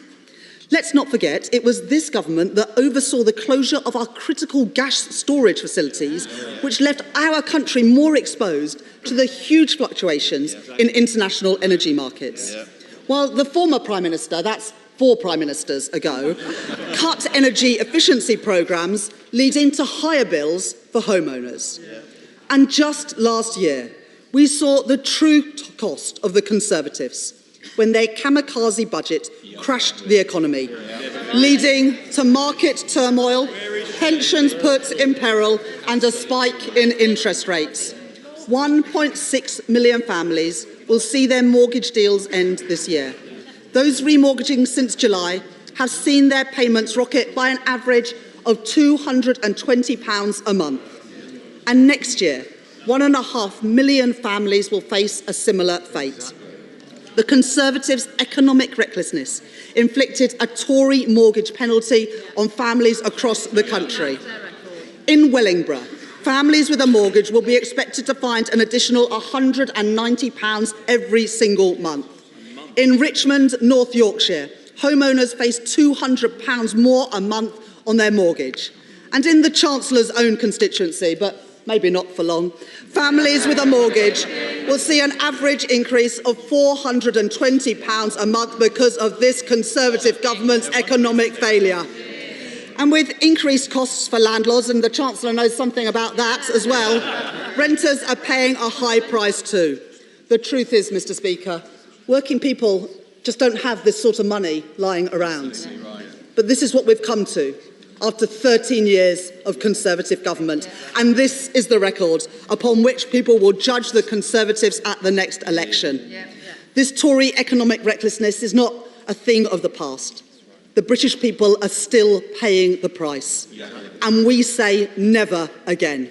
S3: Let's not forget, it was this government that oversaw the closure of our critical gas storage facilities, which left our country more exposed to the huge fluctuations in international energy markets. While the former Prime Minister, that's 4 Prime Ministers ago, cut energy efficiency programmes leading to higher bills for homeowners. And just last year, we saw the true cost of the Conservatives when their kamikaze budget crashed the economy, leading to market turmoil, pensions put in peril, and a spike in interest rates. 1.6 million families will see their mortgage deals end this year. Those remortgaging since July have seen their payments rocket by an average of £220 a month. And next year, 1.5 million families will face a similar fate. The Conservatives' economic recklessness inflicted a Tory mortgage penalty on families across the country. In Wellingborough, families with a mortgage will be expected to find an additional £190 every single month. In Richmond, North Yorkshire, homeowners face £200 more a month on their mortgage. And in the Chancellor's own constituency, but maybe not for long, families with a mortgage will see an average increase of £420 a month because of this Conservative government's economic failure. And with increased costs for landlords, and the Chancellor knows something about that as well, renters are paying a high price too. The truth is, Mr. Speaker, working people just don't have this sort of money lying around. But this is what we've come to after 13 years of Conservative government. And this is the record upon which people will judge the Conservatives at the next election. This Tory economic recklessness is not a thing of the past. The British people are still paying the price. And we say never again.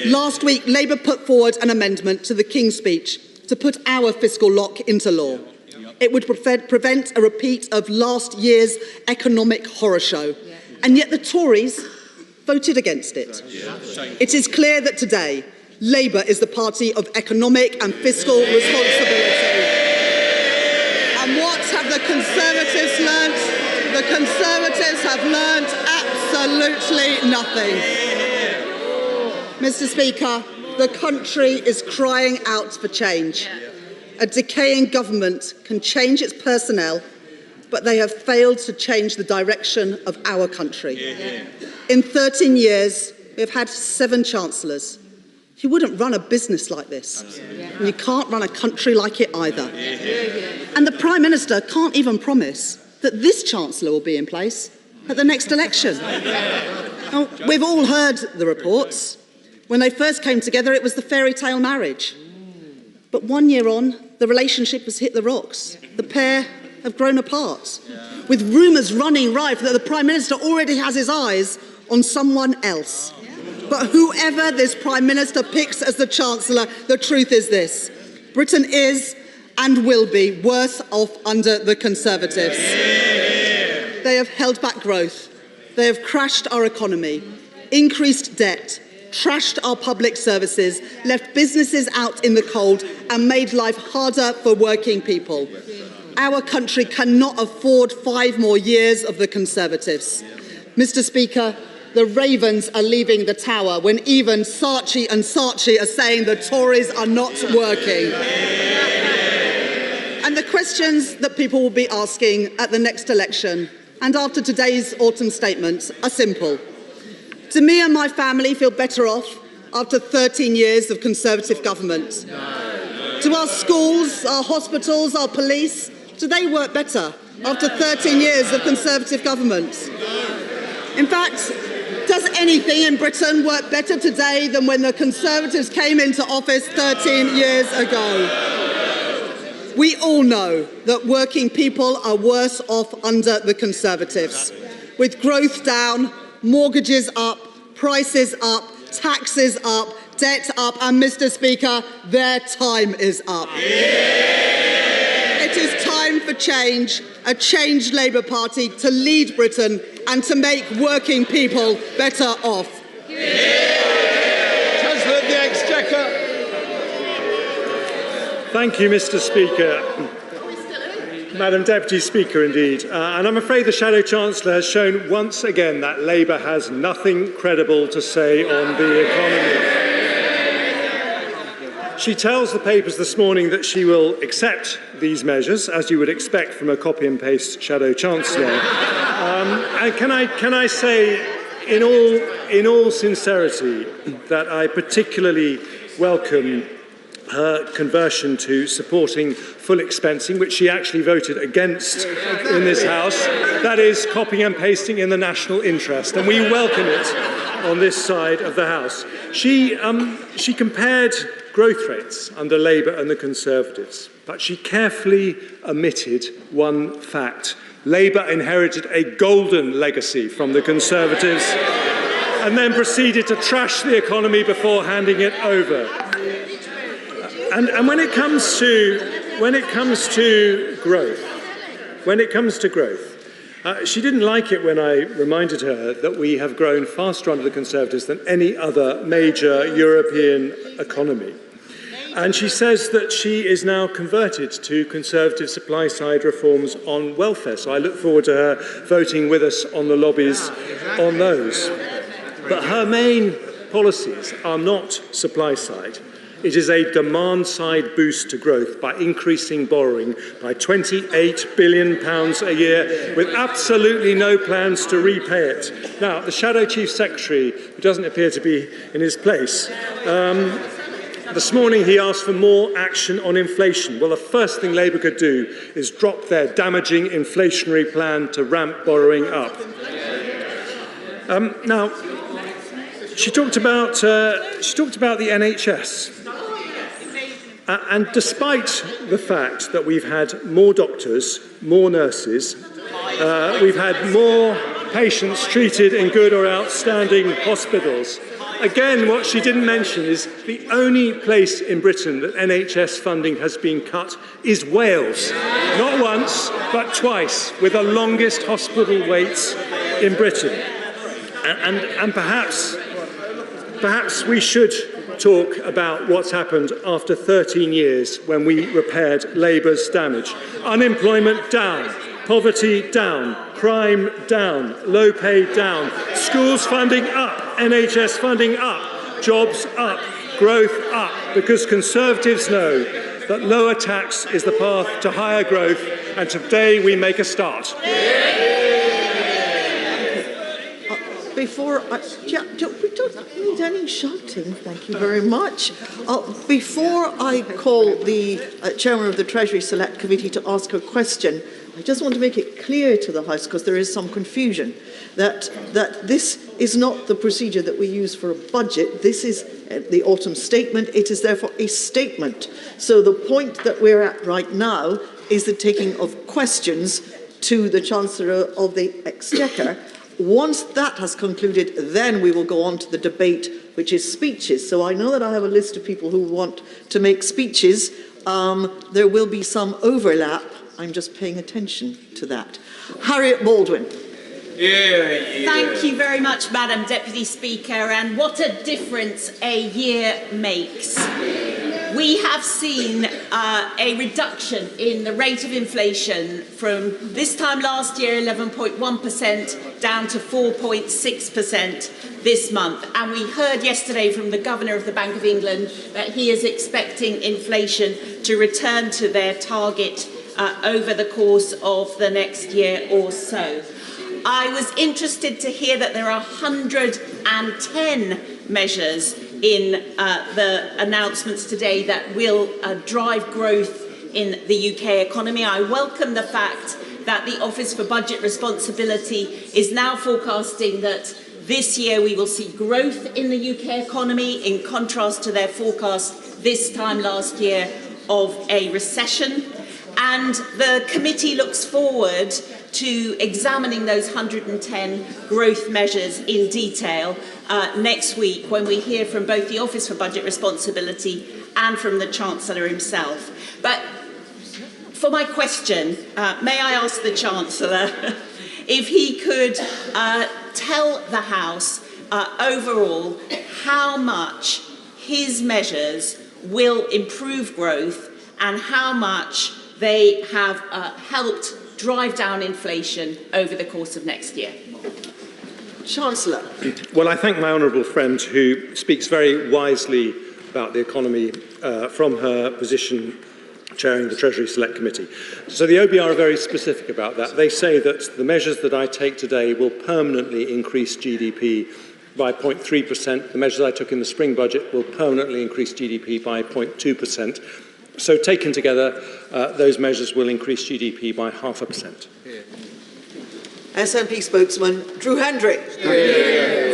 S3: Last week, Labour put forward an amendment to the King's Speech to put our fiscal lock into law. It would prevent a repeat of last year's economic horror show. And yet the Tories voted against it. It is clear that today, Labour is the party of economic and fiscal responsibility. And what have the Conservatives learnt? The Conservatives have learnt absolutely nothing. Mr. Speaker, the country is crying out for change. A decaying government can change its personnel, but they have failed to change the direction of our country. In 13 years, we've had 7 chancellors. You wouldn't run a business like this. And you can't run a country like it either. And the Prime Minister can't even promise that this Chancellor will be in place at the next election. Now, we've all heard the reports. When they first came together, it was the fairy tale marriage. But 1 year on, the relationship has hit the rocks. The pair have grown apart, with rumours running rife that the Prime Minister already has his eyes on someone else. But whoever this Prime Minister picks as the Chancellor, the truth is this: Britain is and will be worse off under the Conservatives. They have held back growth. They have crashed our economy, increased debt, trashed our public services, left businesses out in the cold, and made life harder for working people. Our country cannot afford 5 more years of the Conservatives. Mr. Speaker, the Ravens are leaving the tower when even Saatchi and Saatchi are saying the Tories are not working. And the questions that people will be asking at the next election and after today's autumn statements are simple. Do me and my family feel better off after 13 years of Conservative government? Do our schools, our hospitals, our police, do they work better after 13 years of Conservative government? In fact, does anything in Britain work better today than when the Conservatives came into office 13 years ago? We all know that working people are worse off under the Conservatives, with growth down, mortgages up, prices up, taxes up, debt up, and Mr. Speaker, their time is up. It is time for change, a changed Labour Party to lead Britain and to make working people better off.
S2: Chancellor of the Exchequer.
S1: Thank you, Mr. Speaker. Madam Deputy Speaker, indeed. And I'm afraid the Shadow Chancellor has shown once again that Labour has nothing credible to say on the economy. She tells the papers this morning that she will accept these measures, as you would expect from a copy and paste Shadow Chancellor. And can I say, in all sincerity, that I particularly welcome her conversion to supporting full expensing, which she actually voted against in this House. That is copying and pasting in the national interest, and we welcome it on this side of the House. She compared growth rates under Labour and the Conservatives, but she carefully omitted one fact. Labour inherited a golden legacy from the Conservatives and then proceeded to trash the economy before handing it over. And when it comes to growth, She didn't like it when I reminded her that we have grown faster under the Conservatives than any other major European economy. And she says that she is now converted to Conservative supply-side reforms on welfare. So I look forward to her voting with us on the lobbies on those. But her main policies are not supply-side. It is a demand-side boost to growth by increasing borrowing by £28 billion a year with absolutely no plans to repay it. Now, the Shadow Chief Secretary, who doesn't appear to be in his place, this morning he asked for more action on inflation. Well, the first thing Labour could do is drop their damaging inflationary plan to ramp borrowing up. Now, she talked about the NHS. And despite the fact that we've had more doctors, more nurses, we've had more patients treated in good or outstanding hospitals, again, what she didn't mention is the only place in Britain that NHS funding has been cut is Wales. Not once, but twice, with the longest hospital waits in Britain. And perhaps we should talk about what's happened after 13 years when we repaired Labour's damage. Unemployment down, poverty down, crime down, low pay down, schools funding up, NHS funding up, jobs up, growth up, because Conservatives know that lower tax is the path to higher growth, and today we make a start.
S4: We don't need any shouting, thank you very much. Before I call the Chairman of the Treasury Select Committee to ask a question, I just want to make it clear to the House, because there is some confusion, that this is not the procedure that we use for a budget. This is the autumn statement. It is therefore a statement. So the point that we're at right now is the taking of questions to the Chancellor of the Exchequer. Once that has concluded, then we will go on to the debate, which is speeches. So I know that I have a list of people who want to make speeches. There will be some overlap. I'm just paying attention to that. Harriet Baldwin.
S5: Thank you very much, Madam Deputy Speaker, and what a difference a year makes. We have seen a reduction in the rate of inflation from this time last year, 11.1%, down to 4.6% this month. And we heard yesterday from the Governor of the Bank of England that he is expecting inflation to return to their target over the course of the next year or so. I was interested to hear that there are 110 measures in the announcements today that will drive growth in the UK economy. I welcome the fact that the Office for Budget Responsibility is now forecasting that this year we will see growth in the UK economy, in contrast to their forecast this time last year of a recession. And the committee looks forward to examining those 110 growth measures in detail next week when we hear from both the Office for Budget Responsibility and from the Chancellor himself. But for my question, may I ask the Chancellor if he could tell the House overall how much his measures will improve growth and how much they have helped drive down inflation over the course of next year.
S4: Chancellor.
S1: Well, I thank my honourable friend who speaks very wisely about the economy from her position chairing the Treasury Select Committee. So the OBR are very specific about that. They say that the measures that I take today will permanently increase GDP by 0.3%. The measures I took in the spring budget will permanently increase GDP by 0.2%. So taken together, those measures will increase GDP by 0.5%.
S4: SNP spokesman Drew Hendry.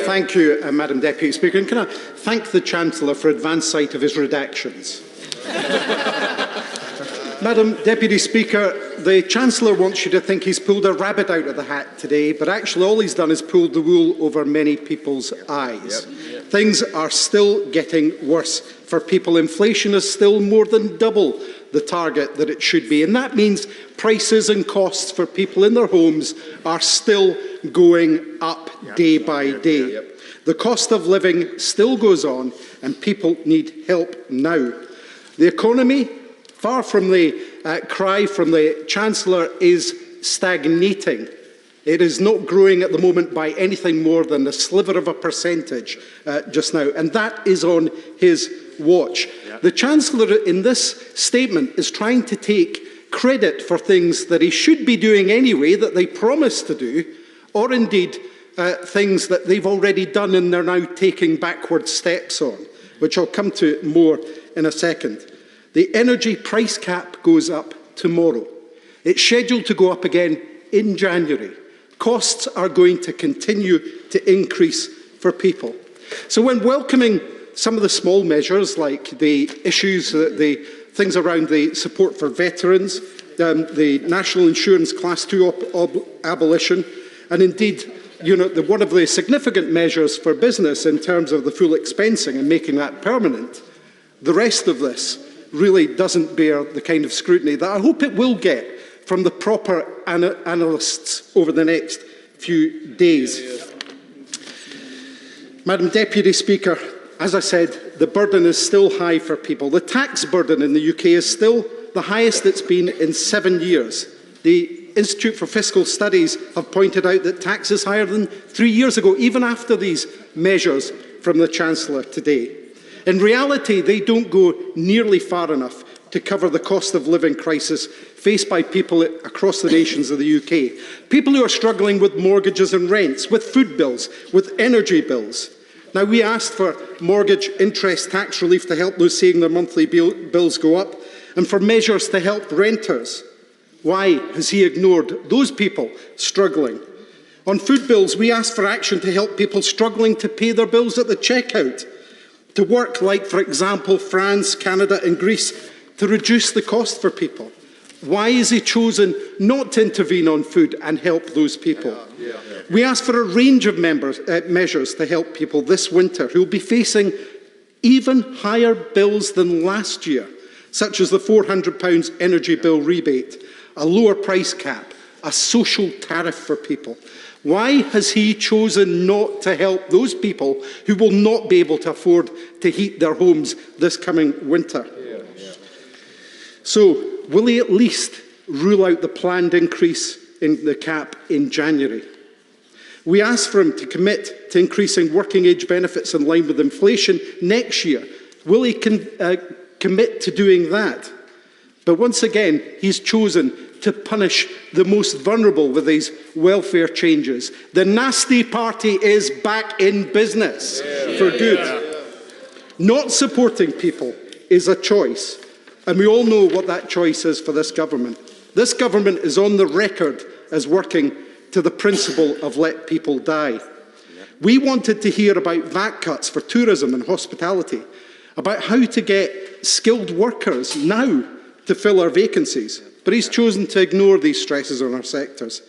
S6: Thank you, Madam Deputy Speaker. And can I thank the Chancellor for advance sight of his redactions? Madam Deputy Speaker, the Chancellor wants you to think he's pulled a rabbit out of the hat today, but actually all he's done is pulled the wool over many people's eyes. Things are still getting worse for people. Inflation is still more than double the target that it should be, and that means prices and costs for people in their homes are still going up day by day. The cost of living still goes on, and people need help now. The economy, far from the cry from the Chancellor, is stagnating. It is not growing at the moment by anything more than a sliver of a percentage just now, and that is on his watch. The Chancellor in this statement is trying to take credit for things that he should be doing anyway, that they promised to do, or indeed things that they've already done and they're now taking backward steps on, which I'll come to more in a second. The energy price cap goes up tomorrow. It's scheduled to go up again in January. Costs are going to continue to increase for people. So when welcoming some of the small measures, like the issues, the things around the support for veterans, the National Insurance Class 2 abolition, and indeed, one of the significant measures for business in terms of the full expensing and making that permanent, the rest of this really doesn't bear the kind of scrutiny that I hope it will get from the proper analysts over the next few days. Madam Deputy Speaker, as I said, the burden is still high for people. The tax burden in the UK is still the highest it's been in 7 years. The Institute for Fiscal Studies have pointed out that tax is higher than 3 years ago, even after these measures from the Chancellor today. In reality, they don't go nearly far enough to cover the cost of living crisis faced by people across the nations of the UK. People who are struggling with mortgages and rents, with food bills, with energy bills. Now, we asked for mortgage interest tax relief to help those seeing their monthly bills go up, and for measures to help renters. Why has he ignored those people struggling? On food bills, we asked for action to help people struggling to pay their bills at the checkout, to work like, for example, France, Canada and Greece, to reduce the cost for people. Why has he chosen not to intervene on food and help those people? We asked for a range of measures to help people this winter who will be facing even higher bills than last year, such as the £400 energy bill rebate, a lower price cap, a social tariff for people. Why has he chosen not to help those people who will not be able to afford to heat their homes this coming winter? So, will he at least rule out the planned increase in the cap in January? We asked for him to commit to increasing working age benefits in line with inflation next year. Will he commit to doing that? But once again, he's chosen to punish the most vulnerable with these welfare changes. The nasty party is back in business for good. Not supporting people is a choice, and we all know what that choice is for this government. This government is on the record as working to the principle of let people die. We wanted to hear about VAT cuts for tourism and hospitality, about how to get skilled workers now to fill our vacancies, but he's chosen to ignore these stresses on our sectors.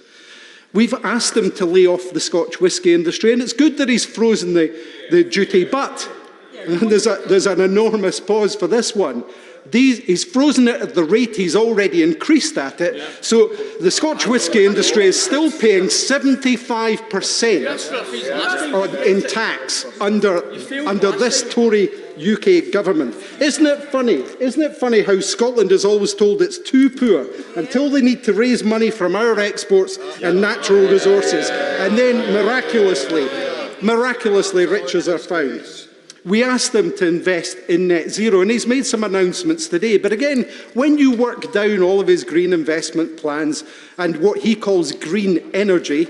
S6: We've asked him to lay off the Scotch whisky industry, and it's good that he's frozen the duty, but there's an enormous pause for this one. He's frozen it at the rate he's already increased at it, so the Scotch whisky industry is still paying 75% in tax under this Tory UK government. Isn't it funny? Isn't it funny how Scotland is always told it's too poor until they need to raise money from our exports and natural resources, and then miraculously riches are found. We asked him to invest in net zero, and he's made some announcements today. But again, when you work down all of his green investment plans and what he calls green energy,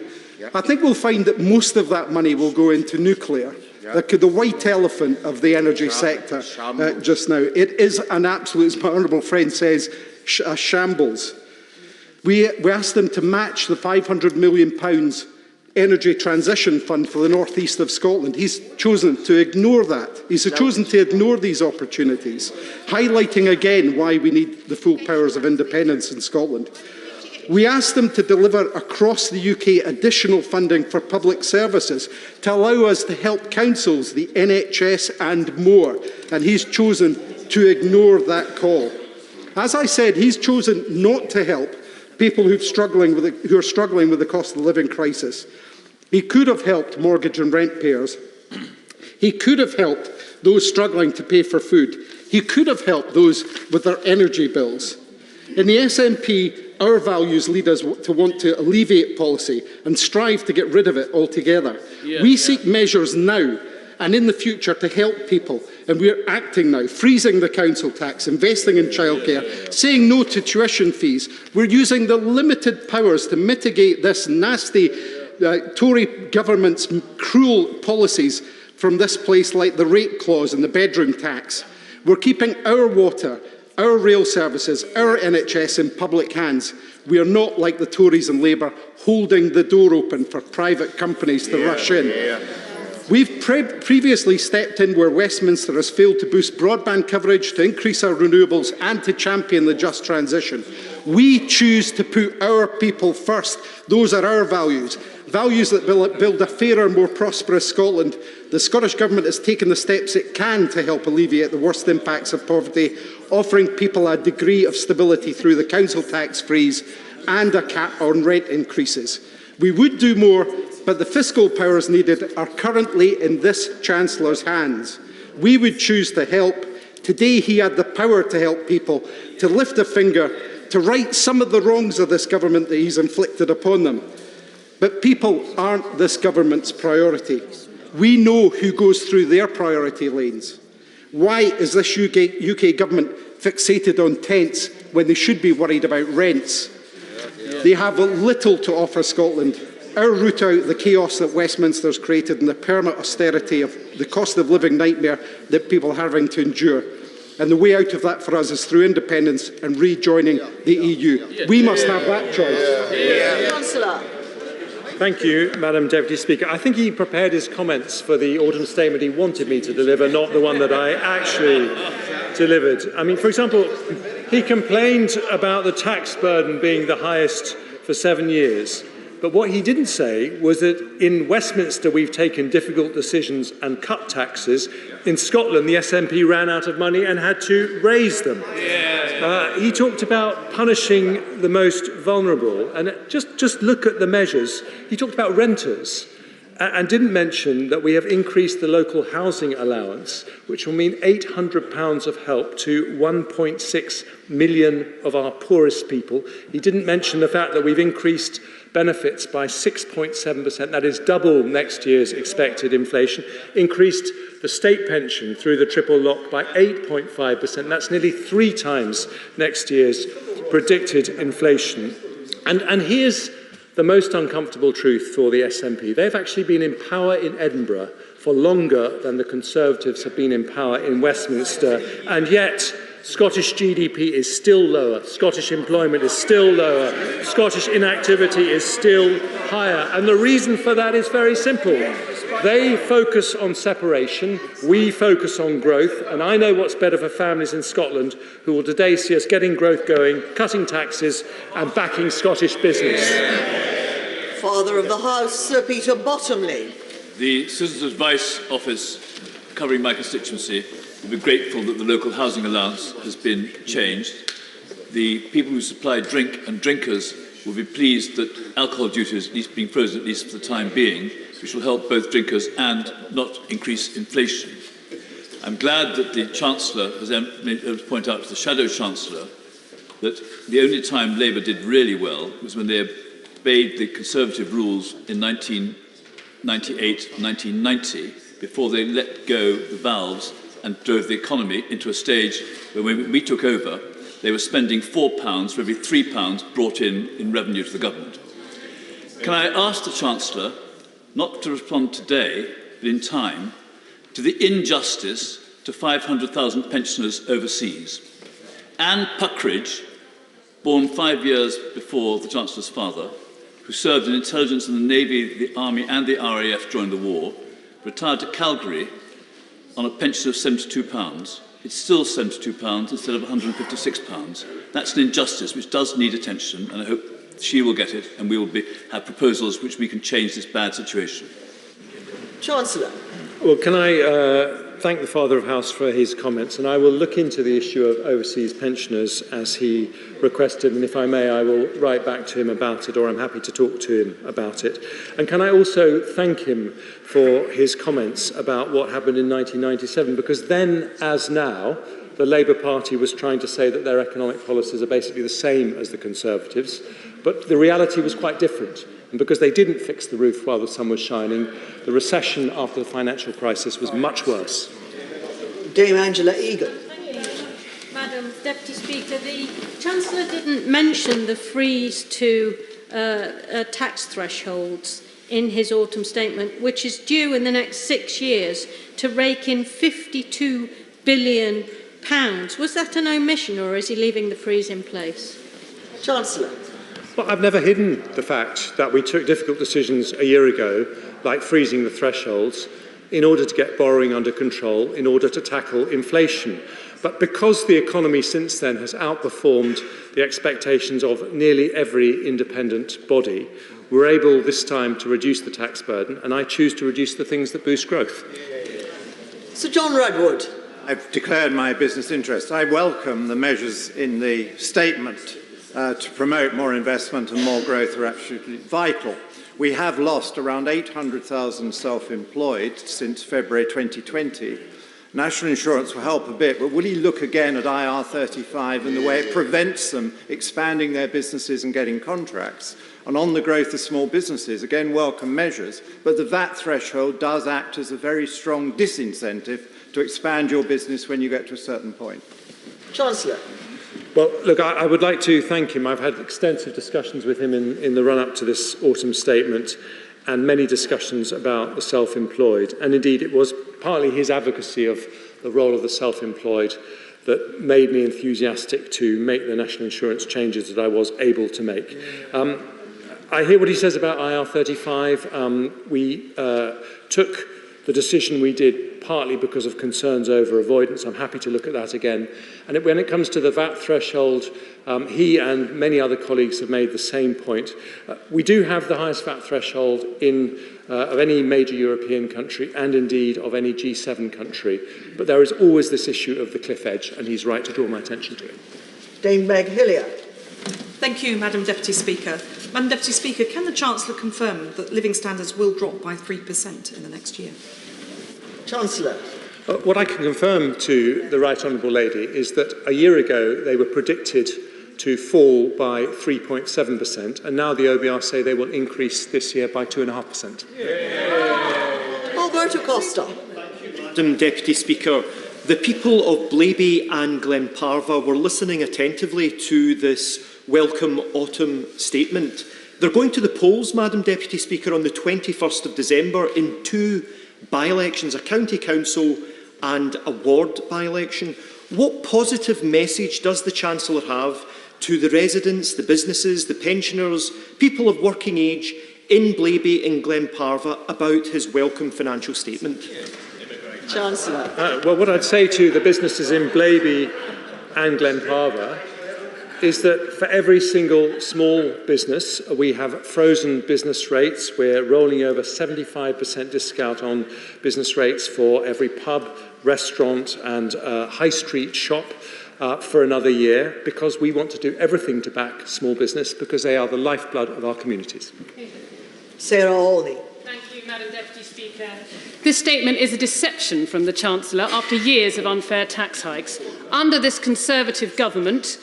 S6: I think we'll find that most of that money will go into nuclear. The white elephant of the energy sector just now. It is an absolute, as my honourable friend says, a shambles. We asked him to match the £500 million Energy Transition Fund for the North East of Scotland. He's chosen to ignore that. He's chosen to ignore these opportunities, highlighting again why we need the full powers of independence in Scotland. We asked them to deliver across the UK additional funding for public services to allow us to help councils, the NHS and more, and he's chosen to ignore that call. As I said, he's chosen not to help people who are struggling with the cost of living crisis. He could have helped mortgage and rent payers. He could have helped those struggling to pay for food. He could have helped those with their energy bills. In the SNP, our values lead us to want to alleviate policy and strive to get rid of it altogether. We seek measures now and in the future to help people, and we are acting now, freezing the council tax, investing in childcare, saying no to tuition fees. We're using the limited powers to mitigate this nasty Tory government's cruel policies from this place, like the rate clause and the bedroom tax. We're keeping our water, our rail services, our NHS in public hands. We are not, like the Tories and Labour, holding the door open for private companies to rush in. We've previously stepped in where Westminster has failed to boost broadband coverage, to increase our renewables and to champion the just transition. We choose to put our people first. Those are our values. Values that build a fairer, more prosperous Scotland. The Scottish Government has taken the steps it can to help alleviate the worst impacts of poverty, offering people a degree of stability through the council tax freeze and a cap on rent increases. We would do more, but the fiscal powers needed are currently in this Chancellor's hands. We would choose to help. Today he had the power to help people, to lift a finger, to right some of the wrongs of this government that he's inflicted upon them. But people aren't this government's priority. We know who goes through their priority lanes. Why is this UK government fixated on tents when they should be worried about rents? They have little to offer Scotland. Our route out the chaos that Westminster's created and the permanent austerity of the cost of living nightmare that people are having to endure. And the way out of that for us is through independence and rejoining the EU. We must have that choice.
S4: Chancellor.
S1: Thank you, Madam Deputy Speaker. I think he prepared his comments for the autumn statement he wanted me to deliver, not the one that I actually delivered. I mean, for example, he complained about the tax burden being the highest for 7 years. But what he didn't say was that in Westminster we've taken difficult decisions and cut taxes. In Scotland, the SNP ran out of money and had to raise them. He talked about punishing the most vulnerable. And just look at the measures. He talked about renters and didn't mention that we have increased the local housing allowance, which will mean £800 of help to 1.6 million of our poorest people. He didn't mention the fact that we've increased benefits by 6.7%, that is double next year's expected inflation, increased the state pension through the triple lock by 8.5%, that's nearly 3 times next year's predicted inflation. And here's the most uncomfortable truth for the SNP. They've actually been in power in Edinburgh for longer than the Conservatives have been in power in Westminster, and yet Scottish GDP is still lower, Scottish employment is still lower, Scottish inactivity is still higher. And the reason for that is very simple. They focus on separation, we focus on growth, and I know what's better for families in Scotland who will today see us getting growth going, cutting taxes and backing Scottish business.
S4: Father of the House, Sir Peter Bottomley.
S7: The Citizens Advice Office covering my constituency will be grateful that the local housing allowance has been changed. The people who supply drink and drinkers will be pleased that alcohol duty is at least being frozen, at least for the time being, which will help both drinkers and not increase inflation. I'm glad that the Chancellor has pointed out to the Shadow Chancellor that the only time Labour did really well was when they obeyed the Conservative rules in 1998, 1990, before they let go the valves and drove the economy into a stage where when we took over, they were spending £4 for every £3 brought in revenue to the government. Can I ask the Chancellor not to respond today, but in time, to the injustice to 500,000 pensioners overseas? Anne Puckridge, born 5 years before the Chancellor's father, who served in intelligence in the Navy, the Army and the RAF during the war, retired to Calgary on a pension of £72. It's still £72 instead of £156. That's an injustice which does need attention, and I hope she will get it, and we will have proposals which we can change this bad situation.
S4: Chancellor.
S1: Well, can I thank the Father of House for his comments, and I will look into the issue of overseas pensioners as he requested, and if I may, I will write back to him about it, or I'm happy to talk to him about it. And can I also thank him for his comments about what happened in 1997, because then, as now, the Labour Party was trying to say that their economic policies are basically the same as the Conservatives, but the reality was quite different. And because they didn't fix the roof while the sun was shining, the recession after the financial crisis was much worse.
S4: Dame Angela Eagle.
S8: Madam Deputy Speaker, the Chancellor didn't mention the freeze to tax thresholds in his autumn statement, which is due in the next 6 years to rake in £52 billion. Was that an omission, or is he leaving the freeze in place?
S4: Chancellor.
S1: Well, I've never hidden the fact that we took difficult decisions a year ago, like freezing the thresholds, in order to get borrowing under control, in order to tackle inflation. But because the economy since then has outperformed the expectations of nearly every independent body, we're able this time to reduce the tax burden, and I choose to reduce the things that boost growth.
S4: Sir John Redwood.
S9: I've declared my business interest. I welcome the measures in the statement to promote more investment and more growth are absolutely vital. We have lost around 800,000 self-employed since February 2020. National insurance will help a bit, but will he look again at IR35 and the way it prevents them expanding their businesses and getting contracts? And on the growth of small businesses, again, welcome measures, but the VAT threshold does act as a very strong disincentive to expand your business when you get to a certain point.
S4: Chancellor.
S1: Well, look, I would like to thank him. I've had extensive discussions with him in the run-up to this autumn statement, and many discussions about the self-employed. And indeed, it was partly his advocacy of the role of the self-employed that made me enthusiastic to make the national insurance changes that I was able to make. I hear what he says about IR35. We took the decision we did partly because of concerns over avoidance. I'm happy to look at that again. And when it comes to the VAT threshold, he and many other colleagues have made the same point. We do have the highest VAT threshold of any major European country and indeed of any G7 country. But there is always this issue of the cliff edge, and he's right to draw my attention to it.
S4: Dame Meg Hillier.
S10: Thank you, Madam Deputy Speaker. Madam Deputy Speaker, can the Chancellor confirm that living standards will drop by 3% in the next year?
S4: Chancellor.
S1: What I can confirm to the Right Honourable Lady is that a year ago they were predicted to fall by 3.7%, and now the OBR say they will increase this year by 2.5%.
S4: Alberto Costa.
S11: Madam Deputy Speaker, the people of Blaby and Glenparva were listening attentively to this welcome autumn statement. They're going to the polls, Madam Deputy Speaker, on the 21st of December in two by-elections, a county council and a ward by-election. What positive message does the Chancellor have to the residents, the businesses, the pensioners, people of working age in Blaby and Glenparva about his welcome financial statement?
S4: Chancellor.
S1: Well, what I'd say to the businesses in Blaby and Glenparva is that for every single small business, we have frozen business rates. We're rolling over 75% discount on business rates for every pub, restaurant and high street shop for another year, because we want to do everything to back small business, because they are the lifeblood of our communities.
S4: Sarah Olney.
S12: Thank you, Madam Deputy Speaker. This statement is a deception from the Chancellor after years of unfair tax hikes. Under this Conservative government,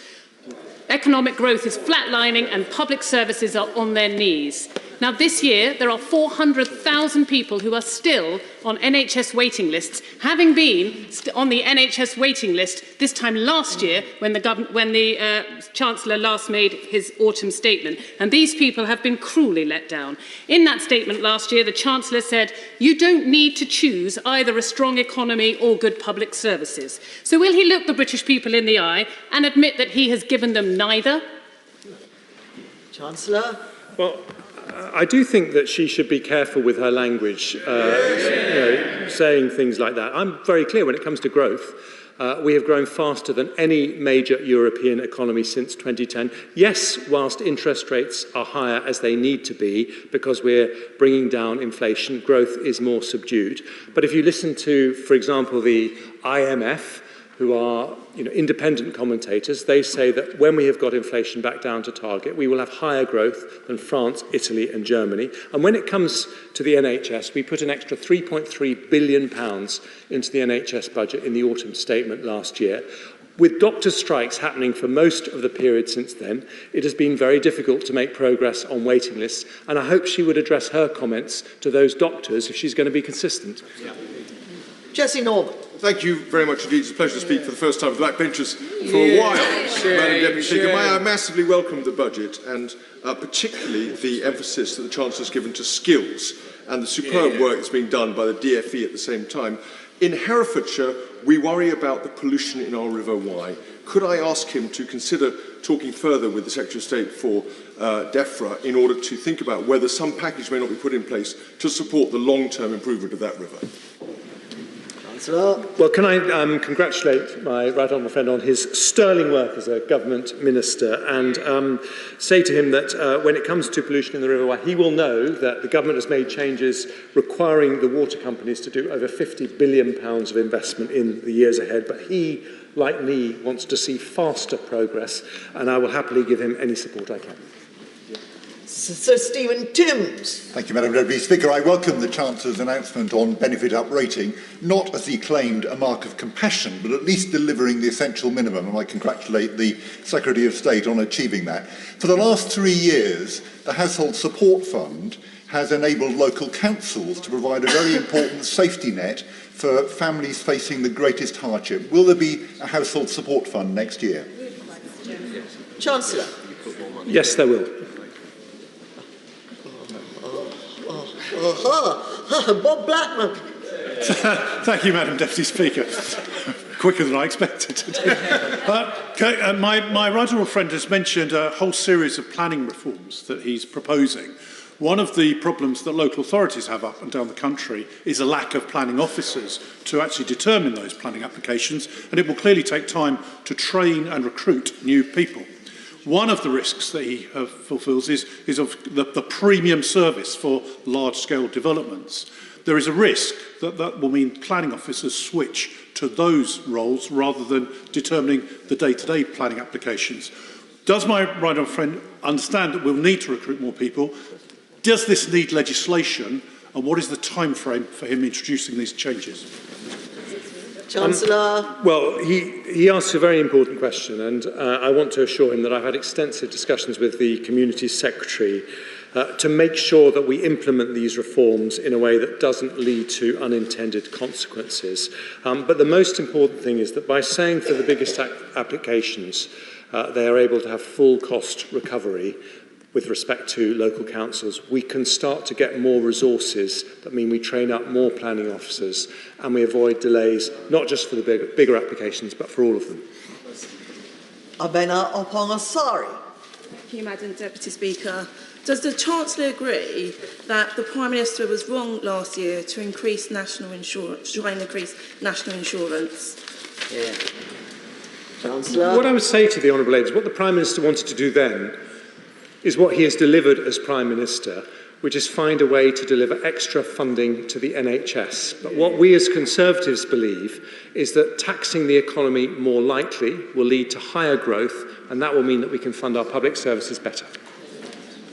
S12: economic growth is flatlining and public services are on their knees. Now, this year, there are 400,000 people who are still on NHS waiting lists, having been on the NHS waiting list this time last year when the Chancellor last made his autumn statement. And these people have been cruelly let down. In that statement last year, the Chancellor said, "You don't need to choose either a strong economy or good public services." So will he look the British people in the eye and admit that he has given them neither?
S4: Chancellor.
S1: Well, I do think that she should be careful with her language, saying things like that. I'm very clear when it comes to growth. We have grown faster than any major European economy since 2010. Yes, whilst interest rates are higher as they need to be because we're bringing down inflation, growth is more subdued. But if you listen to, for example, the IMF, who are independent commentators, they say that when we have got inflation back down to target, we will have higher growth than France, Italy and Germany. And when it comes to the NHS, we put an extra £3.3 billion into the NHS budget in the autumn statement last year. With doctors' strikes happening for most of the period since then, it has been very difficult to make progress on waiting lists, and I hope she would address her comments to those doctors if she's going to be consistent.
S4: Yeah. Jesse Norman.
S13: Thank you very much indeed. It's a pleasure to speak for the first time with the backbenchers for a while, Madam Deputy Speaker. May I massively welcome the budget and particularly the emphasis that the Chancellor has given to skills and the superb work that's being done by the DfE at the same time. In Herefordshire, we worry about the pollution in our River Wye. Could I ask him to consider talking further with the Secretary of State for DEFRA in order to think about whether some package may not be put in place to support the long-term improvement of that river?
S1: Well, can I congratulate my right honourable friend on his sterling work as a government minister and say to him that when it comes to pollution in the River Wye, he will know that the government has made changes requiring the water companies to do over £50 billion of investment in the years ahead, but he, like me, wants to see faster progress, and I will happily give him any support I can.
S4: Sir Stephen Timms.
S14: Thank you, Madam Deputy Speaker. I welcome the Chancellor's announcement on benefit uprating, not, as he claimed, a mark of compassion, but at least delivering the essential minimum, and I congratulate the Secretary of State on achieving that. For the last 3 years, the Household Support Fund has enabled local councils to provide a very important safety net for families facing the greatest hardship. Will there be a Household Support Fund next year?
S4: Chancellor.
S1: Yes, there will.
S4: Bob Blackman.
S6: Thank you, Madam Deputy Speaker. Quicker than I expected. My right honourable friend has mentioned a whole series of planning reforms that he's proposing. One of the problems that local authorities have up and down the country is a lack of planning officers to actually determine those planning applications, and it will clearly take time to train and recruit new people. One of the risks that he fulfills is of the premium service for large-scale developments. There is a risk that that will mean planning officers switch to those roles rather than determining the day-to-day planning applications. Does my right honourable friend understand that we'll need to recruit more people? Does this need legislation? And what is the time frame for him introducing these changes?
S4: Chancellor.
S1: Well, he asks a very important question, and I want to assure him that I've had extensive discussions with the Community Secretary to make sure that we implement these reforms in a way that doesn't lead to unintended consequences. But the most important thing is that by saying for the biggest applications they are able to have full cost recovery with respect to local councils, we can start to get more resources that mean we train up more planning officers and we avoid delays, not just for the bigger applications, but for all of them.
S4: Abena Opongasari.
S15: Thank you, Madam Deputy Speaker. Does the Chancellor agree that the Prime Minister was wrong last year to increase national insurance, try and increase national insurance?
S4: Yeah. Chancellor.
S1: What I would say to the Honourable Lady is what the Prime Minister wanted to do then is what he has delivered as Prime Minister, which is find a way to deliver extra funding to the NHS. But what we as Conservatives believe is that taxing the economy more lightly will lead to higher growth, and that will mean that we can fund our public services better.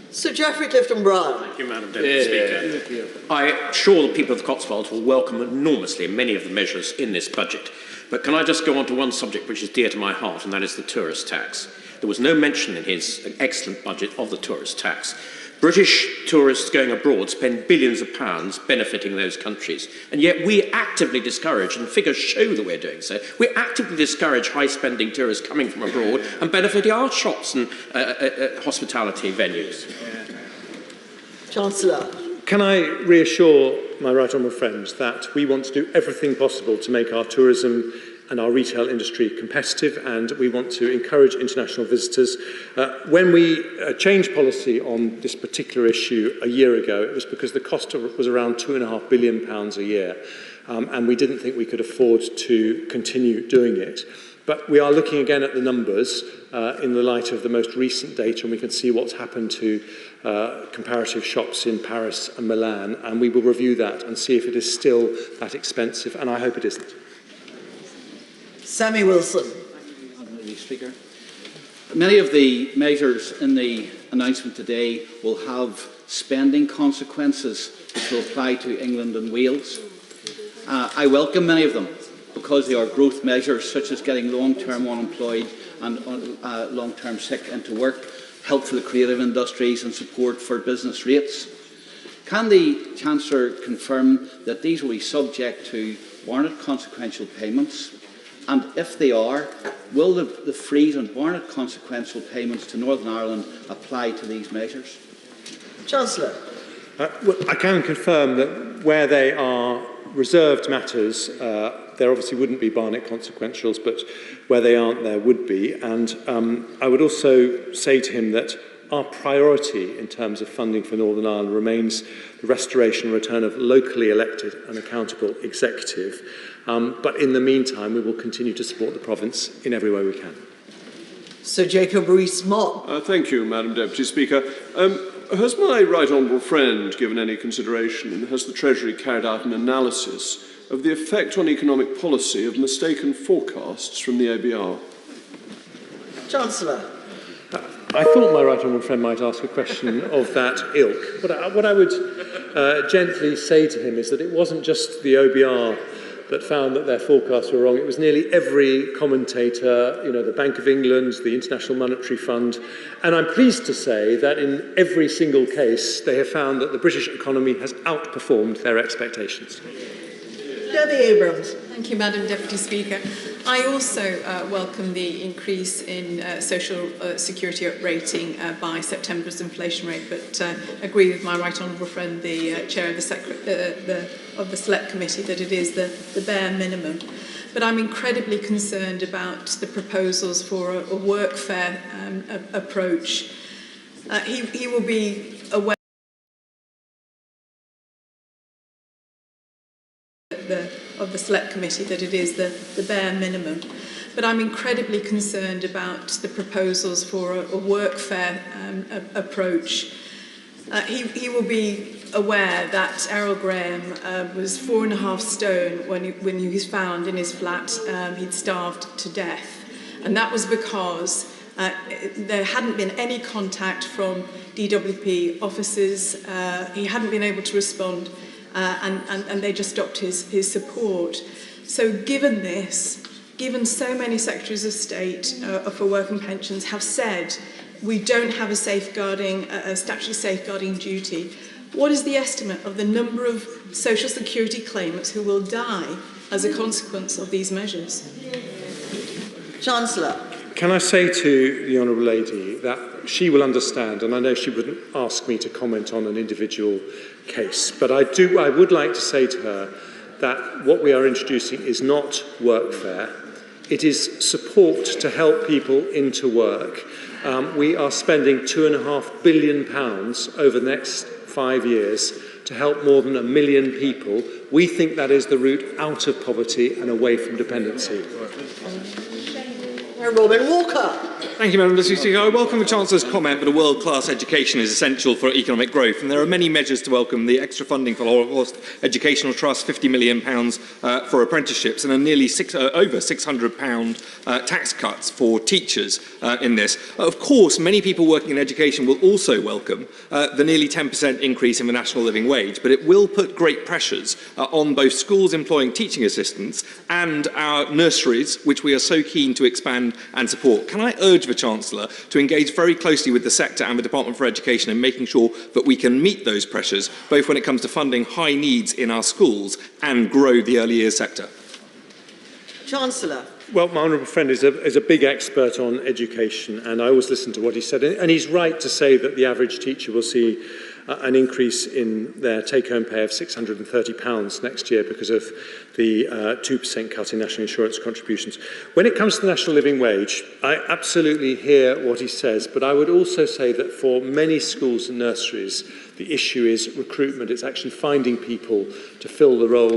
S4: Sir Geoffrey Clifton-Brown.
S16: Thank you, Madam Deputy Speaker. I'm sure the people of the Cotswolds will welcome enormously many of the measures in this budget. But can I just go on to one subject which is dear to my heart, and that is the tourist tax. There was no mention in his excellent budget of the tourist tax. British tourists going abroad spend billions of pounds benefiting those countries, and yet we actively discourage, and figures show that we're doing so, we actively discourage high-spending tourists coming from abroad and benefiting our shops and hospitality venues.
S4: Chancellor.
S1: Can I reassure my right honourable friends that we want to do everything possible to make our tourism and our retail industry competitive, and we want to encourage international visitors. When we changed policy on this particular issue a year ago, it was because the cost was around £2.5 billion a year, and we didn't think we could afford to continue doing it. But we are looking again at the numbers in the light of the most recent data, and we can see what's happened to comparative shops in Paris and Milan, and we will review that and see if it is still that expensive, and I hope it isn't.
S4: Sammy Wilson.
S17: Speaker. Many of the measures in the announcement today will have spending consequences which will apply to England and Wales. I welcome many of them, because they are growth measures such as getting long-term unemployed and long-term sick into work, help for the creative industries and support for business rates. Can the Chancellor confirm that these will be subject to warranted consequential payments? And if they are, will the freeze on warranted consequential payments to Northern Ireland apply to these measures?
S4: Chancellor.
S1: Well, I can confirm that where they are reserved matters, there obviously wouldn't be Barnett consequentials, but where they aren't, there would be. And I would also say to him that our priority in terms of funding for Northern Ireland remains the restoration and return of locally elected and accountable executive. But in the meantime, we will continue to support the province in every way we can.
S4: Sir Jacob Rees-Mogg.
S18: Thank you, Madam Deputy Speaker. Has my right honourable friend given any consideration, and has the Treasury carried out an analysis of the effect on economic policy of mistaken forecasts from the ABR?
S4: Chancellor.
S1: I thought my right honourable friend might ask a question of that ilk. What I would gently say to him is that it wasn't just the OBR that found that their forecasts were wrong. It was nearly every commentator, the Bank of England, the International Monetary Fund, and I'm pleased to say that in every single case they have found that the British economy has outperformed their expectations.
S4: Debbie Abrams.
S19: Thank you, Madam Deputy Speaker. I also welcome the increase in social security rating by September's inflation rate, but agree with my right honourable friend, the chair of the Select Committee, that it is the bare minimum. But I'm incredibly concerned about the proposals for a workfare approach. He will be aware of the Select Committee that it is the bare minimum. But I'm incredibly concerned about the proposals for a workfare approach. He will be aware that Errol Graham was 4.5 stone when he was found in his flat. He'd starved to death. And that was because there hadn't been any contact from DWP officers. He hadn't been able to respond. And they just stopped his support. So given this, given so many Secretaries of State for Work and Pensions have said we don't have a statutory safeguarding duty, what is the estimate of the number of social security claimants who will die as a consequence of these measures?
S4: Chancellor.
S1: Can I say to the Honourable Lady that she will understand, and I know she wouldn't ask me to comment on an individual case, but I would like to say to her that what we are introducing is not workfare. It is support to help people into work. We are spending £2.5 billion over the next 5 years to help more than 1 million people. We think that is the route out of poverty and away from dependency.
S4: Robin Walker.
S20: Thank you, Madam Deputy Speaker. I welcome the Chancellor's comment that a world-class education is essential for economic growth, and there are many measures to welcome: the extra funding for the Holocaust Educational Trust, £50 million for apprenticeships, and a nearly over £600 tax cuts for teachers in this. Of course, many people working in education will also welcome the nearly 10% increase in the national living wage, but it will put great pressures on both schools employing teaching assistants and our nurseries, which we are so keen to expand and support. Can I urge the Chancellor to engage very closely with the sector and the Department for Education in making sure that we can meet those pressures, both when it comes to funding high needs in our schools and grow the early years sector?
S4: Chancellor.
S1: Well, my honourable friend is a big expert on education, and I always listen to what he said. And he's right to say that the average teacher will see an increase in their take-home pay of £630 next year because of the 2% cut in national insurance contributions. When it comes to the national living wage, I absolutely hear what he says, but I would also say that for many schools and nurseries, the issue is recruitment. It's actually finding people to fill the role